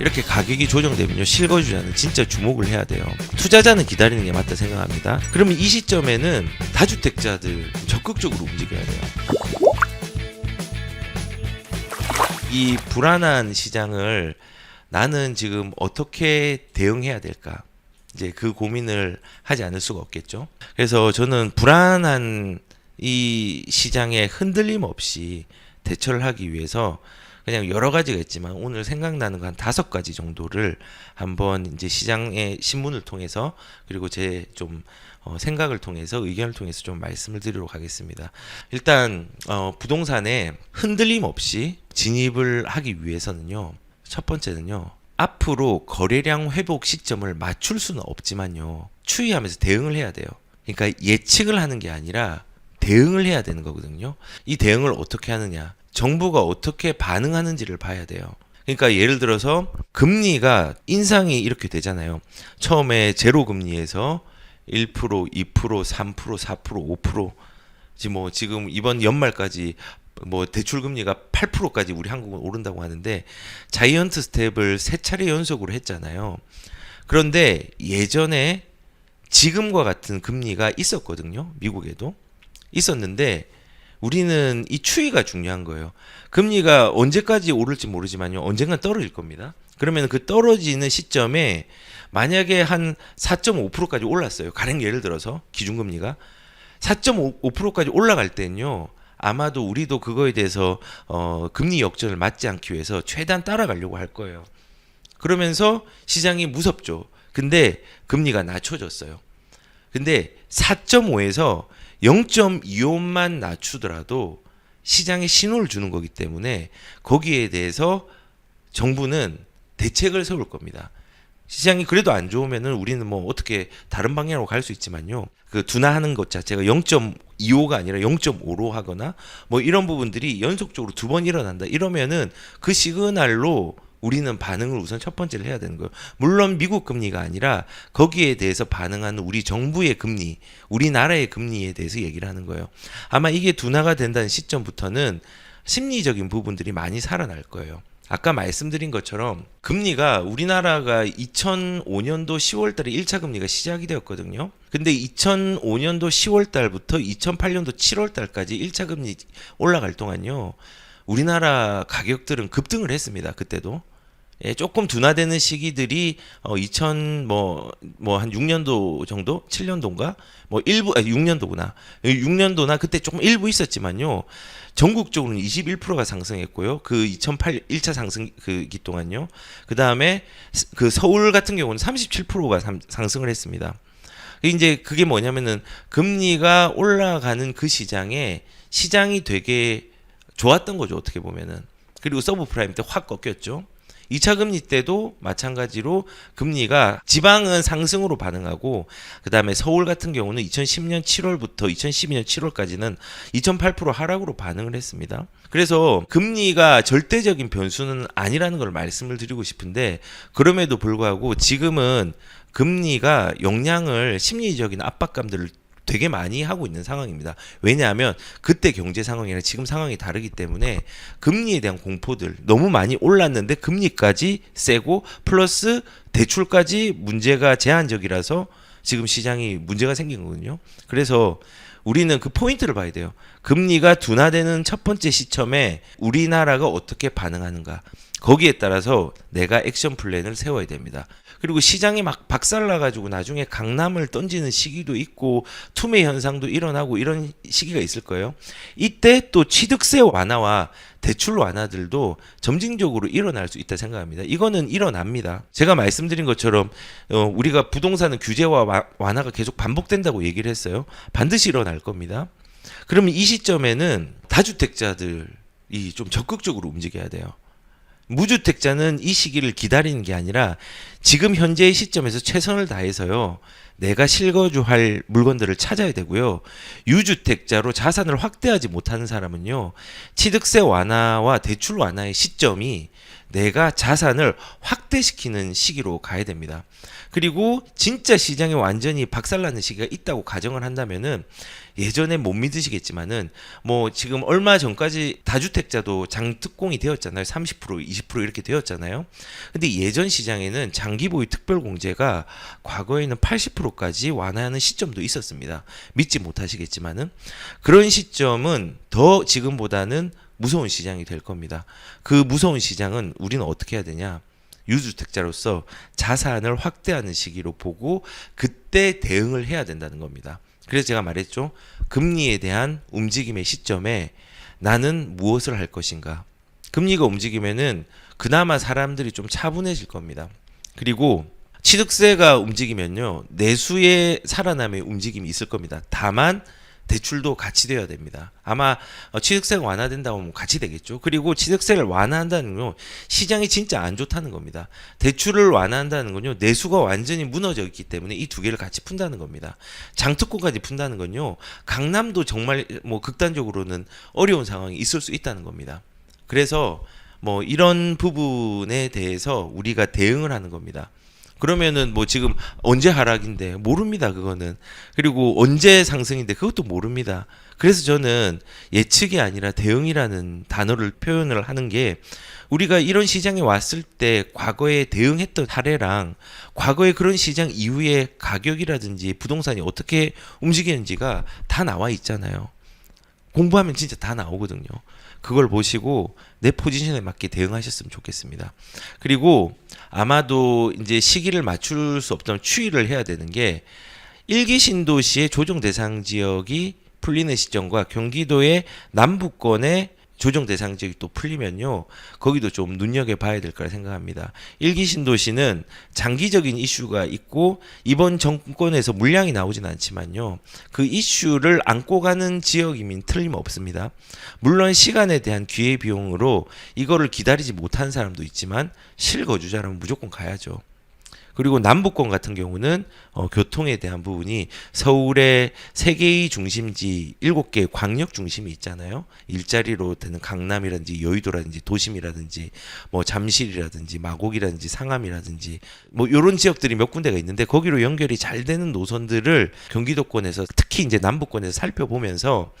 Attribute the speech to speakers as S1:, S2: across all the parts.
S1: 이렇게 가격이 조정되면요, 실거주자는 진짜 주목을 해야 돼요. 투자자는 기다리는 게 맞다 생각합니다. 그러면 이 시점에는 다주택자들 적극적으로 움직여야 돼요. 이 불안한 시장을 나는 지금 어떻게 대응해야 될까? 이제 그 고민을 하지 않을 수가 없겠죠. 그래서 저는 불안한 이 시장에 흔들림 없이 대처를 하기 위해서 그냥 여러 가지가 있지만 오늘 생각나는 거 한 5가지 정도를 한번 이제 시장의 신문을 통해서 그리고 제 좀 생각을 통해서 의견을 통해서 좀 말씀을 드리도록 하겠습니다. 일단 부동산에 흔들림 없이 진입을 하기 위해서는요. 첫 번째는요. 앞으로 거래량 회복 시점을 맞출 수는 없지만요. 추이하면서 대응을 해야 돼요. 그러니까 예측을 하는 게 아니라 대응을 해야 되는 거거든요. 이 대응을 어떻게 하느냐? 정부가 어떻게 반응하는지를 봐야 돼요. 그러니까 예를 들어서 금리가 인상이 이렇게 되잖아요. 처음에 제로 금리에서 1%, 2%, 3%, 4%, 5% 지금 이번 연말까지 대출 금리가 8%까지 우리 한국은 오른다고 하는데 자이언트 스텝을 3차례 연속으로 했잖아요. 그런데 예전에 지금과 같은 금리가 있었거든요. 미국에도 있었는데 우리는 이 추이가 중요한 거예요. 금리가 언제까지 오를지 모르지만요. 언젠간 떨어질 겁니다. 그러면 그 떨어지는 시점에 만약에 한 4.5%까지 올랐어요. 가령 예를 들어서 기준금리가 4.5%까지 올라갈 때는요. 아마도 우리도 그거에 대해서 금리 역전을 맞지 않기 위해서 최대한 따라가려고 할 거예요. 그러면서 시장이 무섭죠. 근데 금리가 낮춰졌어요. 근데 4.5에서 0.25만 낮추더라도 시장에 신호를 주는 거기 때문에 거기에 대해서 정부는 대책을 세울 겁니다. 시장이 그래도 안 좋으면은 우리는 어떻게 다른 방향으로 갈 수 있지만요. 그 둔화하는 것 자체가 0.25가 아니라 0.5로 하거나 이런 부분들이 연속적으로 2번 일어난다. 이러면은 그 시그널로 우리는 반응을 우선 첫 번째를 해야 되는 거예요. 물론 미국 금리가 아니라 거기에 대해서 반응하는 우리 정부의 금리, 우리나라의 금리에 대해서 얘기를 하는 거예요. 아마 이게 둔화가 된다는 시점부터는 심리적인 부분들이 많이 살아날 거예요. 아까 말씀드린 것처럼 금리가 우리나라가 2005년도 10월 달에 1차 금리가 시작이 되었거든요. 근데 2005년도 10월 달부터 2008년도 7월 달까지 1차 금리 올라갈 동안요. 우리나라 가격들은 급등을 했습니다. 그때도. 예, 조금 둔화되는 시기들이 한 6년도 정도, 7년도인가, 6년도구나. 6년도나 그때 조금 일부 있었지만요. 전국적으로는 21%가 상승했고요. 그 2008 1차 상승기 동안요. 그 다음에 그 서울 같은 경우는 37%가 상승을 했습니다. 이제 그게 뭐냐면은 금리가 올라가는 그 시장이 되게 좋았던 거죠. 어떻게 보면은. 그리고 서브프라임 때 확 꺾였죠. 2차 금리 때도 마찬가지로 금리가 지방은 상승으로 반응하고 그다음에 서울 같은 경우는 2010년 7월부터 2012년 7월까지는 2.8% 하락으로 반응을 했습니다. 그래서 금리가 절대적인 변수는 아니라는 걸 말씀을 드리고 싶은데 그럼에도 불구하고 지금은 금리가 영향을 심리적인 압박감들을 되게 많이 하고 있는 상황입니다. 왜냐하면 그때 경제 상황이랑 지금 상황이 다르기 때문에 금리에 대한 공포들 너무 많이 올랐는데 금리까지 세고 플러스 대출까지 문제가 제한적이라서 지금 시장이 문제가 생긴 거거든요. 그래서 우리는 그 포인트를 봐야 돼요. 금리가 둔화되는 첫 번째 시점에 우리나라가 어떻게 반응하는가. 거기에 따라서 내가 액션 플랜을 세워야 됩니다. 그리고 시장이 막 박살나가지고 나중에 강남을 던지는 시기도 있고 투매 현상도 일어나고 이런 시기가 있을 거예요. 이때 또 취득세 완화와 대출 완화들도 점진적으로 일어날 수 있다 생각합니다. 이거는 일어납니다. 제가 말씀드린 것처럼 우리가 부동산은 규제와 완화가 계속 반복된다고 얘기를 했어요. 반드시 일어날 겁니다. 그러면 이 시점에는 다주택자들이 좀 적극적으로 움직여야 돼요. 무주택자는 이 시기를 기다리는 게 아니라 지금 현재의 시점에서 최선을 다해서요. 내가 실거주할 물건들을 찾아야 되고요. 유주택자로 자산을 확대하지 못하는 사람은요. 취득세 완화와 대출 완화의 시점이 내가 자산을 확대시키는 시기로 가야 됩니다. 그리고 진짜 시장이 완전히 박살나는 시기가 있다고 가정을 한다면은 예전에 못 믿으시겠지만은 뭐 지금 얼마 전까지 다주택자도 장특공이 되었잖아요. 30% 20% 이렇게 되었잖아요. 근데 예전 시장에는 장기 보유 특별 공제가 과거에는 80%까지 완화하는 시점도 있었습니다. 믿지 못하시겠지만은 그런 시점은 더 지금보다는 무서운 시장이 될 겁니다. 그 무서운 시장은 우리는 어떻게 해야 되냐? 유주택자로서 자산을 확대하는 시기로 보고 그때 대응을 해야 된다는 겁니다. 그래서 제가 말했죠. 금리에 대한 움직임의 시점에 나는 무엇을 할 것인가. 금리가 움직이면은 그나마 사람들이 좀 차분해질 겁니다. 그리고 취득세가 움직이면요. 내수의 살아남의 움직임이 있을 겁니다. 다만 대출도 같이 돼야 됩니다. 아마 취득세가 완화된다고 하면 같이 되겠죠. 그리고 취득세를 완화한다는 건 시장이 진짜 안 좋다는 겁니다. 대출을 완화한다는 건요. 내수가 완전히 무너져 있기 때문에 이 두 개를 같이 푼다는 겁니다. 장특공까지 푼다는 건요. 강남도 정말 뭐 극단적으로는 어려운 상황이 있을 수 있다는 겁니다. 그래서 뭐 이런 부분에 대해서 우리가 대응을 하는 겁니다. 그러면은 뭐 지금 언제 하락인데 모릅니다. 그거는. 그리고 언제 상승인데 그것도 모릅니다. 그래서 저는 예측이 아니라 대응이라는 단어를 표현을 하는 게 우리가 이런 시장에 왔을 때 과거에 대응했던 사례랑 과거에 그런 시장 이후에 가격이라든지 부동산이 어떻게 움직이는지가 다 나와 있잖아요. 공부하면 진짜 다 나오거든요. 그걸 보시고 내 포지션에 맞게 대응하셨으면 좋겠습니다. 그리고 아마도 이제 시기를 맞출 수 없다면 추이를 해야 되는 게 1기 신도시의 조정 대상 지역이 풀리는 시점과 경기도의 남부권의 조정 대상 지역이 또 풀리면요. 거기도 좀 눈여겨봐야 될 거라 생각합니다. 1기 신도시는 장기적인 이슈가 있고 이번 정권에서 물량이 나오진 않지만요. 그 이슈를 안고 가는 지역이면 틀림없습니다. 물론 시간에 대한 기회비용으로 이거를 기다리지 못한 사람도 있지만 실거주자라면 무조건 가야죠. 그리고 남부권 같은 경우는 교통에 대한 부분이 서울의 3개의 중심지 7개의 광역 중심이 있잖아요. 일자리로 되는 강남이라든지 여의도라든지 도심이라든지 뭐 잠실이라든지 마곡이라든지 상암이라든지 뭐 이런 지역들이 몇 군데가 있는데 거기로 연결이 잘 되는 노선들을 경기도권에서 특히 이제 남부권에서 살펴보면서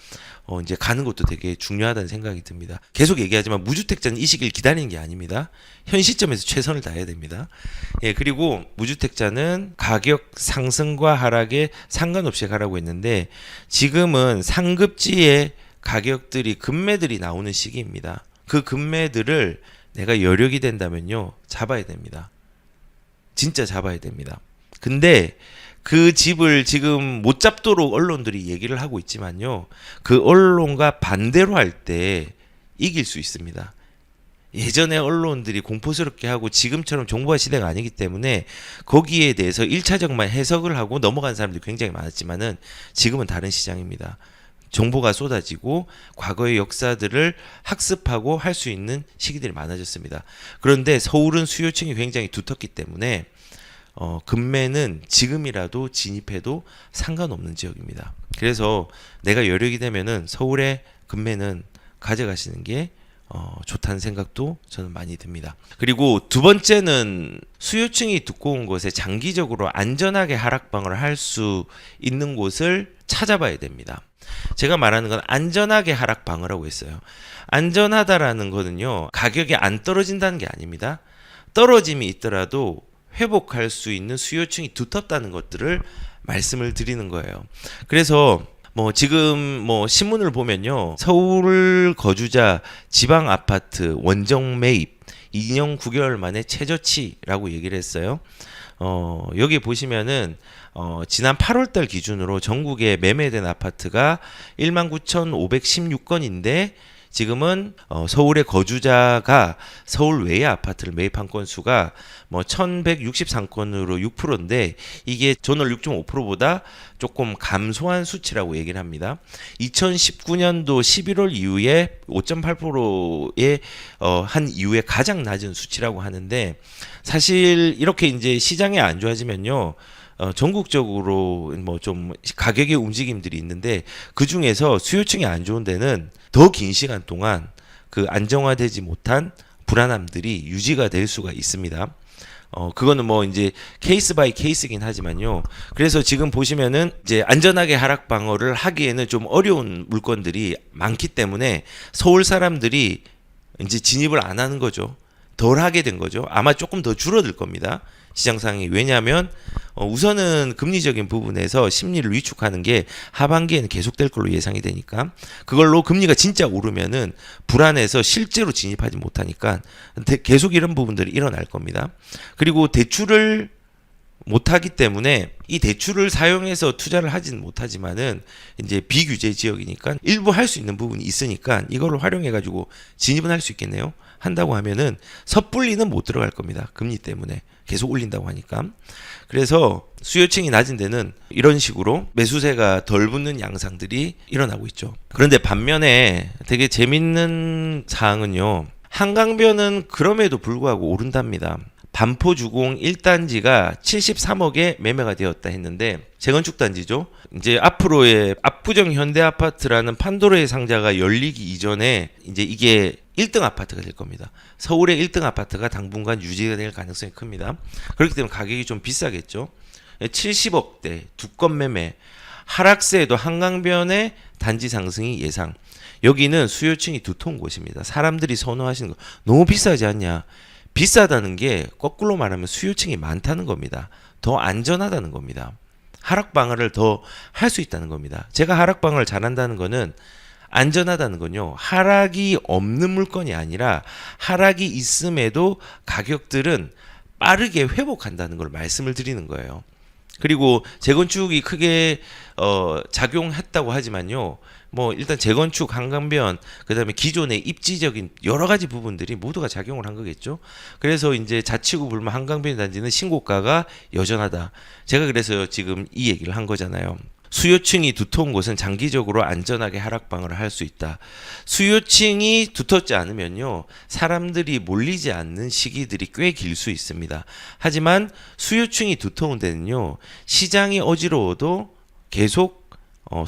S1: 이제 가는 것도 되게 중요하다는 생각이 듭니다. 계속 얘기하지만 무주택자는 이 시기를 기다리는 게 아닙니다. 현 시점에서 최선을 다해야 됩니다. 예, 그리고 무주택자는 가격 상승과 하락에 상관없이 가라고 했는데 지금은 상급지의 가격들이 급매들이 나오는 시기입니다. 그 급매들을 내가 여력이 된다면요. 잡아야 됩니다. 진짜 잡아야 됩니다. 근데 그 집을 지금 못 잡도록 언론들이 얘기를 하고 있지만요. 그 언론과 반대로 할 때 이길 수 있습니다. 예전에 언론들이 공포스럽게 하고 지금처럼 정보화 시대가 아니기 때문에 거기에 대해서 1차적만 해석을 하고 넘어간 사람들이 굉장히 많았지만은 지금은 다른 시장입니다. 정보가 쏟아지고 과거의 역사들을 학습하고 할 수 있는 시기들이 많아졌습니다. 그런데 서울은 수요층이 굉장히 두텁기 때문에 급매는 지금이라도 진입해도 상관없는 지역입니다. 그래서 내가 여력이 되면은 서울의 급매는 가져가시는 게 좋다는 생각도 저는 많이 듭니다. 그리고 두 번째는 수요층이 두꺼운 곳에 장기적으로 안전하게 하락방을 할 수 있는 곳을 찾아봐야 됩니다. 제가 말하는 건 안전하게 하락방을 하고 있어요. 안전하다라는 거는요. 가격이 안 떨어진다는 게 아닙니다. 떨어짐이 있더라도 회복할 수 있는 수요층이 두텁다는 것들을 말씀을 드리는 거예요. 그래서 뭐 지금 뭐 신문을 보면요. 서울 거주자 지방 아파트 원정 매입 2년 9개월 만에 최저치라고 얘기를 했어요. 여기 보시면은 지난 8월 달 기준으로 전국에 매매된 아파트가 19,516건인데 지금은 서울의 거주자가 서울 외의 아파트를 매입한 건수가 뭐 1,163건으로 6%인데 이게 전월 6.5%보다 조금 감소한 수치라고 얘기를 합니다. 2019년도 11월 이후에 5.8%의 한 이후에 가장 낮은 수치라고 하는데 사실 이렇게 이제 시장이 안 좋아지면요. 전국적으로 뭐 좀 가격의 움직임들이 있는데 그 중에서 수요층이 안 좋은 데는 더 긴 시간 동안 그 안정화되지 못한 불안함들이 유지가 될 수가 있습니다. 그거는 뭐 이제 케이스 바이 케이스긴 하지만요. 그래서 지금 보시면은 이제 안전하게 하락 방어를 하기에는 좀 어려운 물건들이 많기 때문에 서울 사람들이 이제 진입을 안 하는 거죠. 덜 하게 된 거죠. 아마 조금 더 줄어들 겁니다. 시장 상황이. 왜냐하면 우선은 금리적인 부분에서 심리를 위축하는 게 하반기에는 계속될 걸로 예상이 되니까, 그걸로 금리가 진짜 오르면은 불안해서 실제로 진입하지 못하니까 계속 이런 부분들이 일어날 겁니다. 그리고 대출을 못하기 때문에 이 대출을 사용해서 투자를 하지는 못하지만은 이제 비규제 지역이니까 일부 할 수 있는 부분이 있으니까 이거를 활용해 가지고 진입은 할 수 있겠네요. 한다고 하면은 섣불리는 못 들어갈 겁니다. 금리 때문에 계속 올린다고 하니까. 그래서 수요층이 낮은 데는 이런 식으로 매수세가 덜 붙는 양상들이 일어나고 있죠. 그런데 반면에 되게 재밌는 사항은요, 한강변은 그럼에도 불구하고 오른답니다. 반포주공 1단지가 73억에 매매가 되었다 했는데, 재건축 단지죠. 이제 앞으로의 압구정 현대아파트라는 판도라의 상자가 열리기 이전에 이제 이게 1등 아파트가 될 겁니다. 서울의 1등 아파트가 당분간 유지가 될 가능성이 큽니다. 그렇기 때문에 가격이 좀 비싸겠죠. 70억대 두 건 매매, 하락세에도 한강변의 단지 상승이 예상. 여기는 수요층이 두터운 곳입니다. 사람들이 선호하시는 거 너무 비싸지 않냐. 비싸다는 게 거꾸로 말하면 수요층이 많다는 겁니다. 더 안전하다는 겁니다. 하락 방어를 더 할 수 있다는 겁니다. 제가 하락 방어를 잘한다는 거는 안전하다는 건요, 하락이 없는 물건이 아니라 하락이 있음에도 가격들은 빠르게 회복한다는 걸 말씀을 드리는 거예요. 그리고 재건축이 크게 작용했다고 하지만요, 뭐 일단 재건축, 한강변, 그다음에 기존의 입지적인 여러 가지 부분들이 모두가 작용을 한 거겠죠. 그래서 이제 자치구 불만 한강변 단지는 신고가가 여전하다. 제가 그래서 지금 이 얘기를 한 거잖아요. 수요층이 두터운 곳은 장기적으로 안전하게 하락 방어를 할 수 있다. 수요층이 두텁지 않으면요, 사람들이 몰리지 않는 시기들이 꽤 길 수 있습니다. 하지만 수요층이 두터운 데는요, 시장이 어지러워도 계속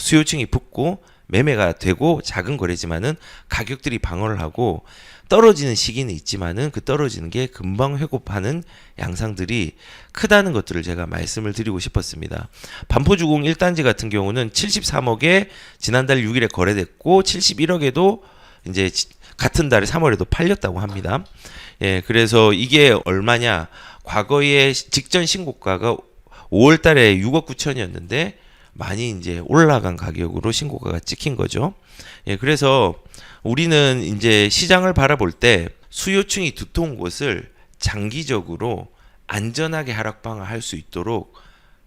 S1: 수요층이 붙고 매매가 되고 작은 거래지만은 가격들이 방어를 하고, 떨어지는 시기는 있지만은 그 떨어지는 게 금방 회복하는 양상들이 크다는 것들을 제가 말씀을 드리고 싶었습니다. 반포주공 1단지 같은 경우는 73억에 지난달 6일에 거래됐고 71억에도 이제 같은 달에 3월에도 팔렸다고 합니다. 예, 그래서 이게 얼마냐? 과거에 직전 신고가가 5월 달에 6억 9천이었는데 많이 이제 올라간 가격으로 신고가가 찍힌 거죠. 예, 그래서 우리는 이제 시장을 바라볼 때 수요층이 두터운 곳을 장기적으로 안전하게 하락 방어할 수 있도록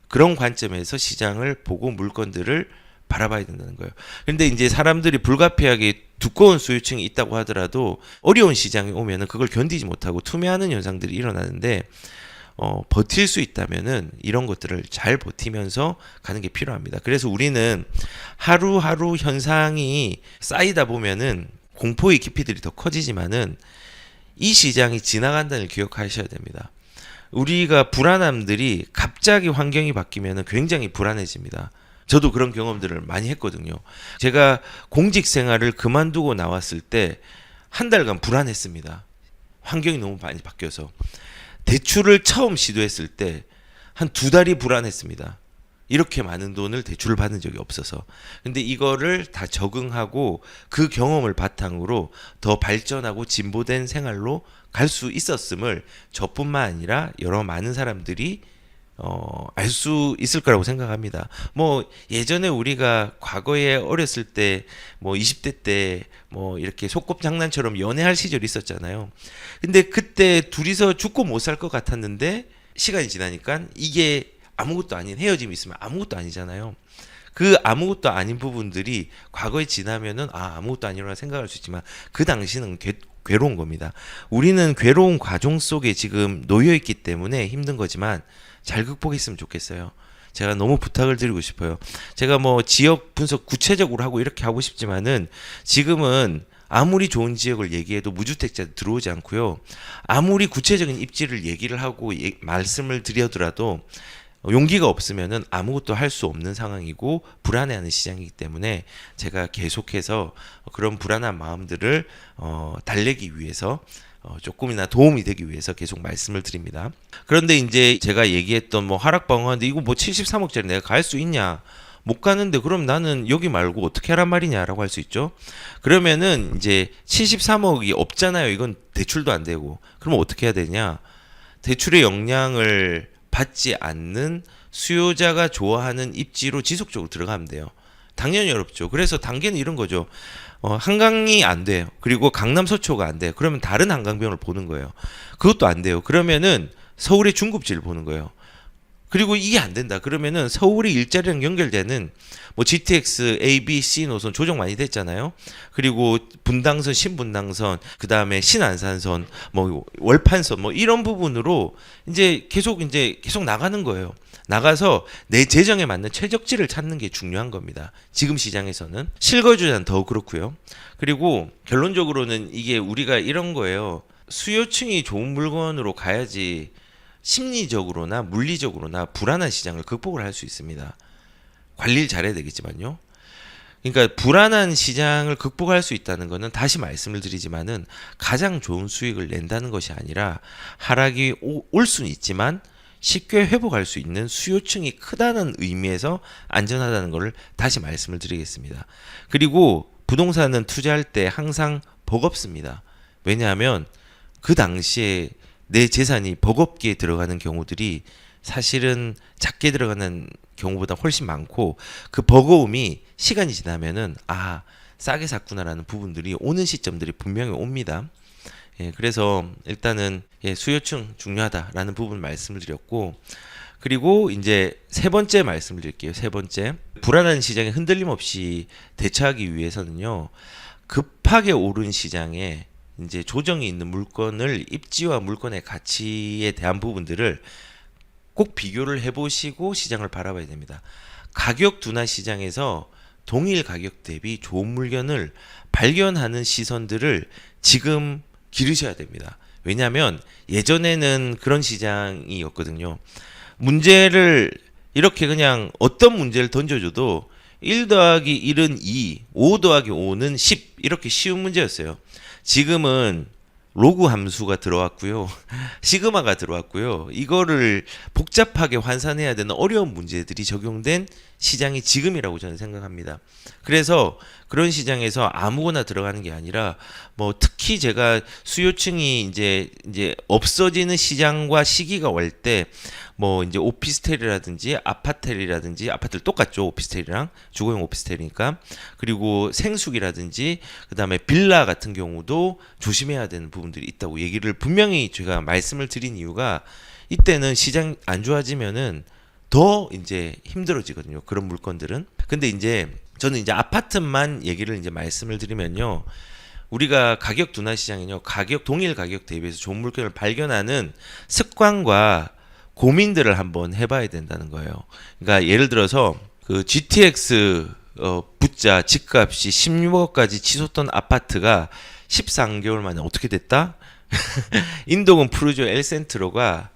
S1: 그런 관점에서 시장을 보고 물건들을 바라봐야 된다는 거예요. 그런데 이제 사람들이 불가피하게 두꺼운 수요층이 있다고 하더라도 어려운 시장이 오면은 그걸 견디지 못하고 투매하는 현상들이 일어나는데, 버틸 수 있다면은 이런 것들을 잘 버티면서 가는 게 필요합니다. 그래서 우리는 하루하루 현상이 쌓이다 보면은 공포의 깊이들이 더 커지지만은 이 시장이 지나간다는 걸 기억하셔야 됩니다. 우리가 불안함들이 갑자기 환경이 바뀌면은 굉장히 불안해집니다. 저도 그런 경험들을 많이 했거든요. 제가 공직 생활을 그만두고 나왔을 때 한 달간 불안했습니다. 환경이 너무 많이 바뀌어서. 대출을 처음 시도했을 때 한 2달이 불안했습니다. 이렇게 많은 돈을 대출을 받은 적이 없어서. 근데 이거를 다 적응하고 그 경험을 바탕으로 더 발전하고 진보된 생활로 갈 수 있었음을 저뿐만 아니라 여러 많은 사람들이 알 수 있을 거라고 생각합니다. 뭐 예전에 우리가 과거에 어렸을 때 뭐 20대 때 뭐 이렇게 소꿉장난처럼 연애할 시절이 있었잖아요. 근데 그때 둘이서 죽고 못 살 것 같았는데 시간이 지나니까 이게 아무것도 아닌, 헤어짐이 있으면 아무것도 아니잖아요. 그 아무것도 아닌 부분들이 과거에 지나면은 아무것도 아니라고 생각할 수 있지만 그 당시는 괴로운 겁니다. 우리는 괴로운 과정 속에 지금 놓여 있기 때문에 힘든 거지만 잘 극복했으면 좋겠어요. 제가 너무 부탁을 드리고 싶어요. 제가 뭐 지역 분석 구체적으로 하고 이렇게 하고 싶지만은 지금은 아무리 좋은 지역을 얘기해도 무주택자 들어오지 않고요. 아무리 구체적인 입지를 얘기를 하고 말씀을 드려더라도 용기가 없으면은 아무것도 할 수 없는 상황이고 불안해하는 시장이기 때문에 제가 계속해서 그런 불안한 마음들을 달래기 위해서 조금이나 도움이 되기 위해서 계속 말씀을 드립니다. 그런데 이제 제가 얘기했던 뭐 하락방어인데 이거 뭐 73억짜리 내가 갈 수 있냐? 못 가는데 그럼 나는 여기 말고 어떻게 하란 말이냐라고 할 수 있죠. 그러면은 이제 73억이 없잖아요. 이건 대출도 안 되고. 그러면 어떻게 해야 되냐? 대출의 영향을 받지 않는 수요자가 좋아하는 입지로 지속적으로 들어가면 돼요. 당연히 어렵죠. 그래서 단계는 이런 거죠. 한강이 안 돼요. 그리고 강남 서초가 안 돼요. 그러면 다른 한강변을 보는 거예요. 그것도 안 돼요. 그러면은 서울의 중급지를 보는 거예요. 그리고 이게 안 된다. 그러면은 서울이 일자리랑 연결되는 뭐 GTX, A, B, C 노선 조정 많이 됐잖아요. 그리고 분당선, 신분당선, 그 다음에 신안산선, 뭐 월판선, 뭐 이런 부분으로 이제 계속 나가는 거예요. 나가서 내 재정에 맞는 최적지를 찾는 게 중요한 겁니다. 지금 시장에서는 실거주자는 더 그렇고요. 그리고 결론적으로는 이게 우리가 이런 거예요. 수요층이 좋은 물건으로 가야지 심리적으로나 물리적으로나 불안한 시장을 극복을 할 수 있습니다. 관리를 잘해야 되겠지만요. 그러니까 불안한 시장을 극복할 수 있다는 것은 다시 말씀을 드리지만은 가장 좋은 수익을 낸다는 것이 아니라 하락이 올 수는 있지만 쉽게 회복할 수 있는 수요층이 크다는 의미에서 안전하다는 것을 다시 말씀을 드리겠습니다. 그리고 부동산은 투자할 때 항상 버겁습니다. 왜냐하면 그 당시에 내 재산이 버겁게 들어가는 경우들이 사실은 작게 들어가는 경우보다 훨씬 많고 그 버거움이 시간이 지나면은 싸게 샀구나라는 부분들이 오는 시점들이 분명히 옵니다. 그래서 일단은 수요층 중요하다라는 부분 말씀을 드렸고 그리고 이제 세 번째 말씀을 드릴게요. 세 번째 불안한 시장에 흔들림 없이 대처하기 위해서는요. 급하게 오른 시장에 이제 조정이 있는 물건을 입지와 물건의 가치에 대한 부분들을 꼭 비교를 해보시고 시장을 바라봐야 됩니다. 가격 둔화 시장에서 동일 가격 대비 좋은 물건을 발견하는 시선들을 지금 기르셔야 됩니다. 왜냐하면 예전에는 그런 시장이었거든요. 문제를 이렇게 그냥 어떤 문제를 던져줘도 1 더하기 1은 2, 5 더하기 5는 10 이렇게 쉬운 문제였어요. 지금은 로그 함수가 들어왔고요. 시그마가 들어왔고요. 이거를 복잡하게 환산해야 되는 어려운 문제들이 적용된 시장이 지금이라고 저는 생각합니다. 그래서 그런 시장에서 아무거나 들어가는 게 아니라 뭐 특히 제가 수요층이 이제 없어지는 시장과 시기가 올 때 뭐 이제 오피스텔이라든지 아파트를 똑같죠. 오피스텔이랑 주거용 오피스텔이니까. 그리고 생수기라든지 그다음에 빌라 같은 경우도 조심해야 되는 부분들이 있다고 얘기를 분명히 제가 말씀을 드린 이유가 이때는 시장 안 좋아지면은 더 이제 힘들어지거든요. 그런 물건들은. 근데 이제 저는 이제 아파트만 얘기를 이제 말씀을 드리면요. 우리가 가격 둔화 시장은요. 동일 가격 대비해서 좋은 물건을 발견하는 습관과 고민들을 한번 해봐야 된다는 거예요. 그러니까 예를 들어서 그 GTX 붙자 집값이 16억까지 치솟던 아파트가 13개월 만에 어떻게 됐다? 인도군 푸르조 엘센트로가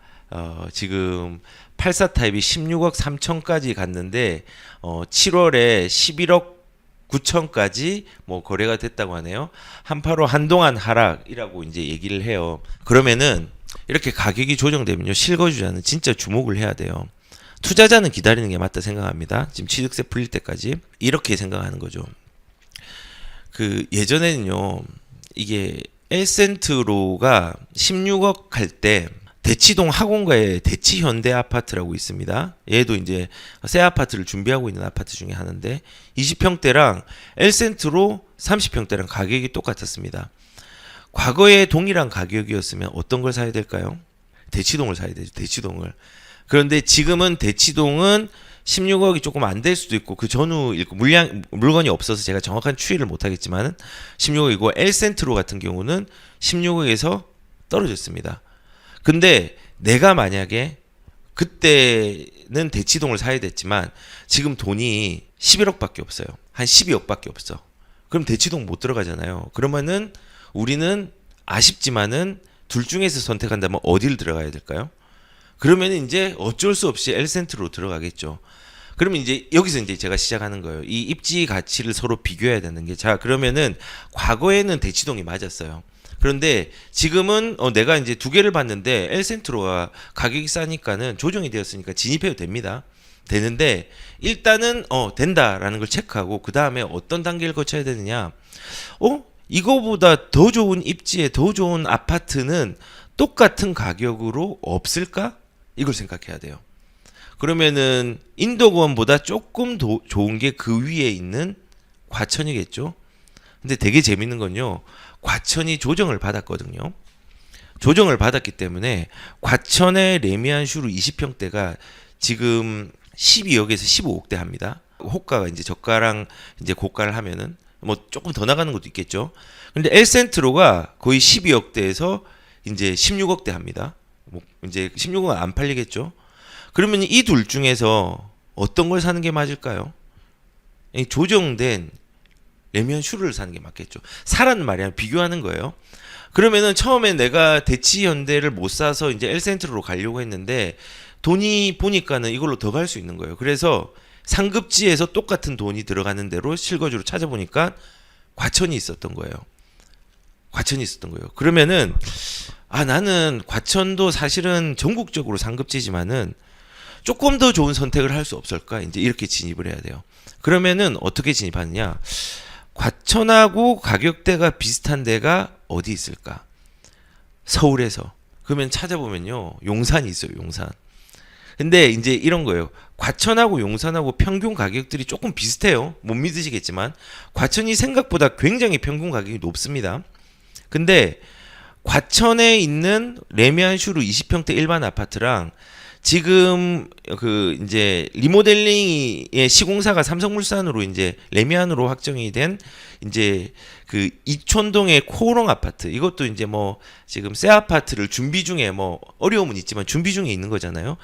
S1: 지금 84 타입이 16억 3천까지 갔는데 7월에 11억 9천까지 뭐 거래가 됐다고 하네요. 한파로 한동안 하락이라고 이제 얘기를 해요. 그러면은 이렇게 가격이 조정되면요. 실거주자는 진짜 주목을 해야 돼요. 투자자는 기다리는 게 맞다 생각합니다. 지금 취득세 풀릴 때까지 이렇게 생각하는 거죠. 그 예전에는요. 이게 엘센트로가 16억 할 때 대치동 학원가에 대치현대 아파트라고 있습니다. 얘도 이제 새 아파트를 준비하고 있는 아파트 중에 하나인데 20평대랑 엘센트로 30평대랑 가격이 똑같았습니다. 과거에 동일한 가격이었으면 어떤 걸 사야 될까요? 대치동을 사야 되죠. 대치동을. 그런데 지금은 대치동은 16억이 조금 안 될 수도 있고 그 전후일고 물건이 없어서 제가 정확한 추이를 못하겠지만 16억이고 엘센트로 같은 경우는 16억에서 떨어졌습니다. 근데 내가 만약에 그때는 대치동을 사야 됐지만 지금 돈이 11억밖에 없어요. 한 12억밖에 없어. 그럼 대치동 못 들어가잖아요. 그러면은 우리는 아쉽지만은 둘 중에서 선택한다면 어디를 들어가야 될까요? 그러면 이제 어쩔 수 없이 엘센트로 들어가겠죠. 그러면 이제 여기서 이제 제가 시작하는 거예요. 이 입지 가치를 서로 비교해야 되는 게 자, 그러면은 과거에는 대치동이 맞았어요. 그런데 지금은 내가 이제 두 개를 봤는데 엘센트로가 가격이 싸니까는 조정이 되었으니까 진입해도 됩니다. 되는데 일단은 된다라는 걸 체크하고 그 다음에 어떤 단계를 거쳐야 되느냐? 이거보다 더 좋은 입지에 더 좋은 아파트는 똑같은 가격으로 없을까? 이걸 생각해야 돼요. 그러면은 인도권보다 조금 더 좋은 게 그 위에 있는 과천이겠죠. 근데 되게 재밌는 건요. 과천이 조정을 받았거든요. 조정을 받았기 때문에 과천의 레미안 슈루 20평대가 지금 12억에서 15억대 합니다. 호가가 이제 저가랑 이제 고가를 하면은 뭐 조금 더 나가는 것도 있겠죠. 근데 엘센트로가 거의 12억대에서 이제 16억대 합니다. 뭐 이제 16억은 안 팔리겠죠. 그러면 이 둘 중에서 어떤 걸 사는 게 맞을까요? 조정된 레미안 슈르를 사는 게 맞겠죠. 사라는 말이 아니라 비교하는 거예요. 그러면은 처음에 내가 대치현대를 못 사서 이제 엘센트로로 가려고 했는데 돈이 보니까는 이걸로 더 갈 수 있는 거예요. 그래서 상급지에서 똑같은 돈이 들어가는 대로 실거주로 찾아보니까 과천이 있었던 거예요. 과천이 있었던 거예요. 그러면은 나는 과천도 사실은 전국적으로 상급지지만은 조금 더 좋은 선택을 할 수 없을까? 이제 이렇게 진입을 해야 돼요. 그러면은 어떻게 진입하느냐? 과천하고 가격대가 비슷한 데가 어디 있을까? 서울에서. 그러면 찾아보면요. 용산이 있어요. 용산. 근데 이제 이런 거예요. 과천하고 용산하고 평균 가격들이 조금 비슷해요. 못 믿으시겠지만 과천이 생각보다 굉장히 평균 가격이 높습니다. 근데 과천에 있는 레미안 슈루 20평대 일반 아파트랑 지금 그 이제 리모델링의 시공사가 삼성물산으로 이제 레미안으로 확정이 된 이제 그 이촌동의 코오롱 아파트, 이것도 이제 뭐 지금 새 아파트를 준비 중에 뭐 어려움은 있지만 준비 중에 있는 거잖아요.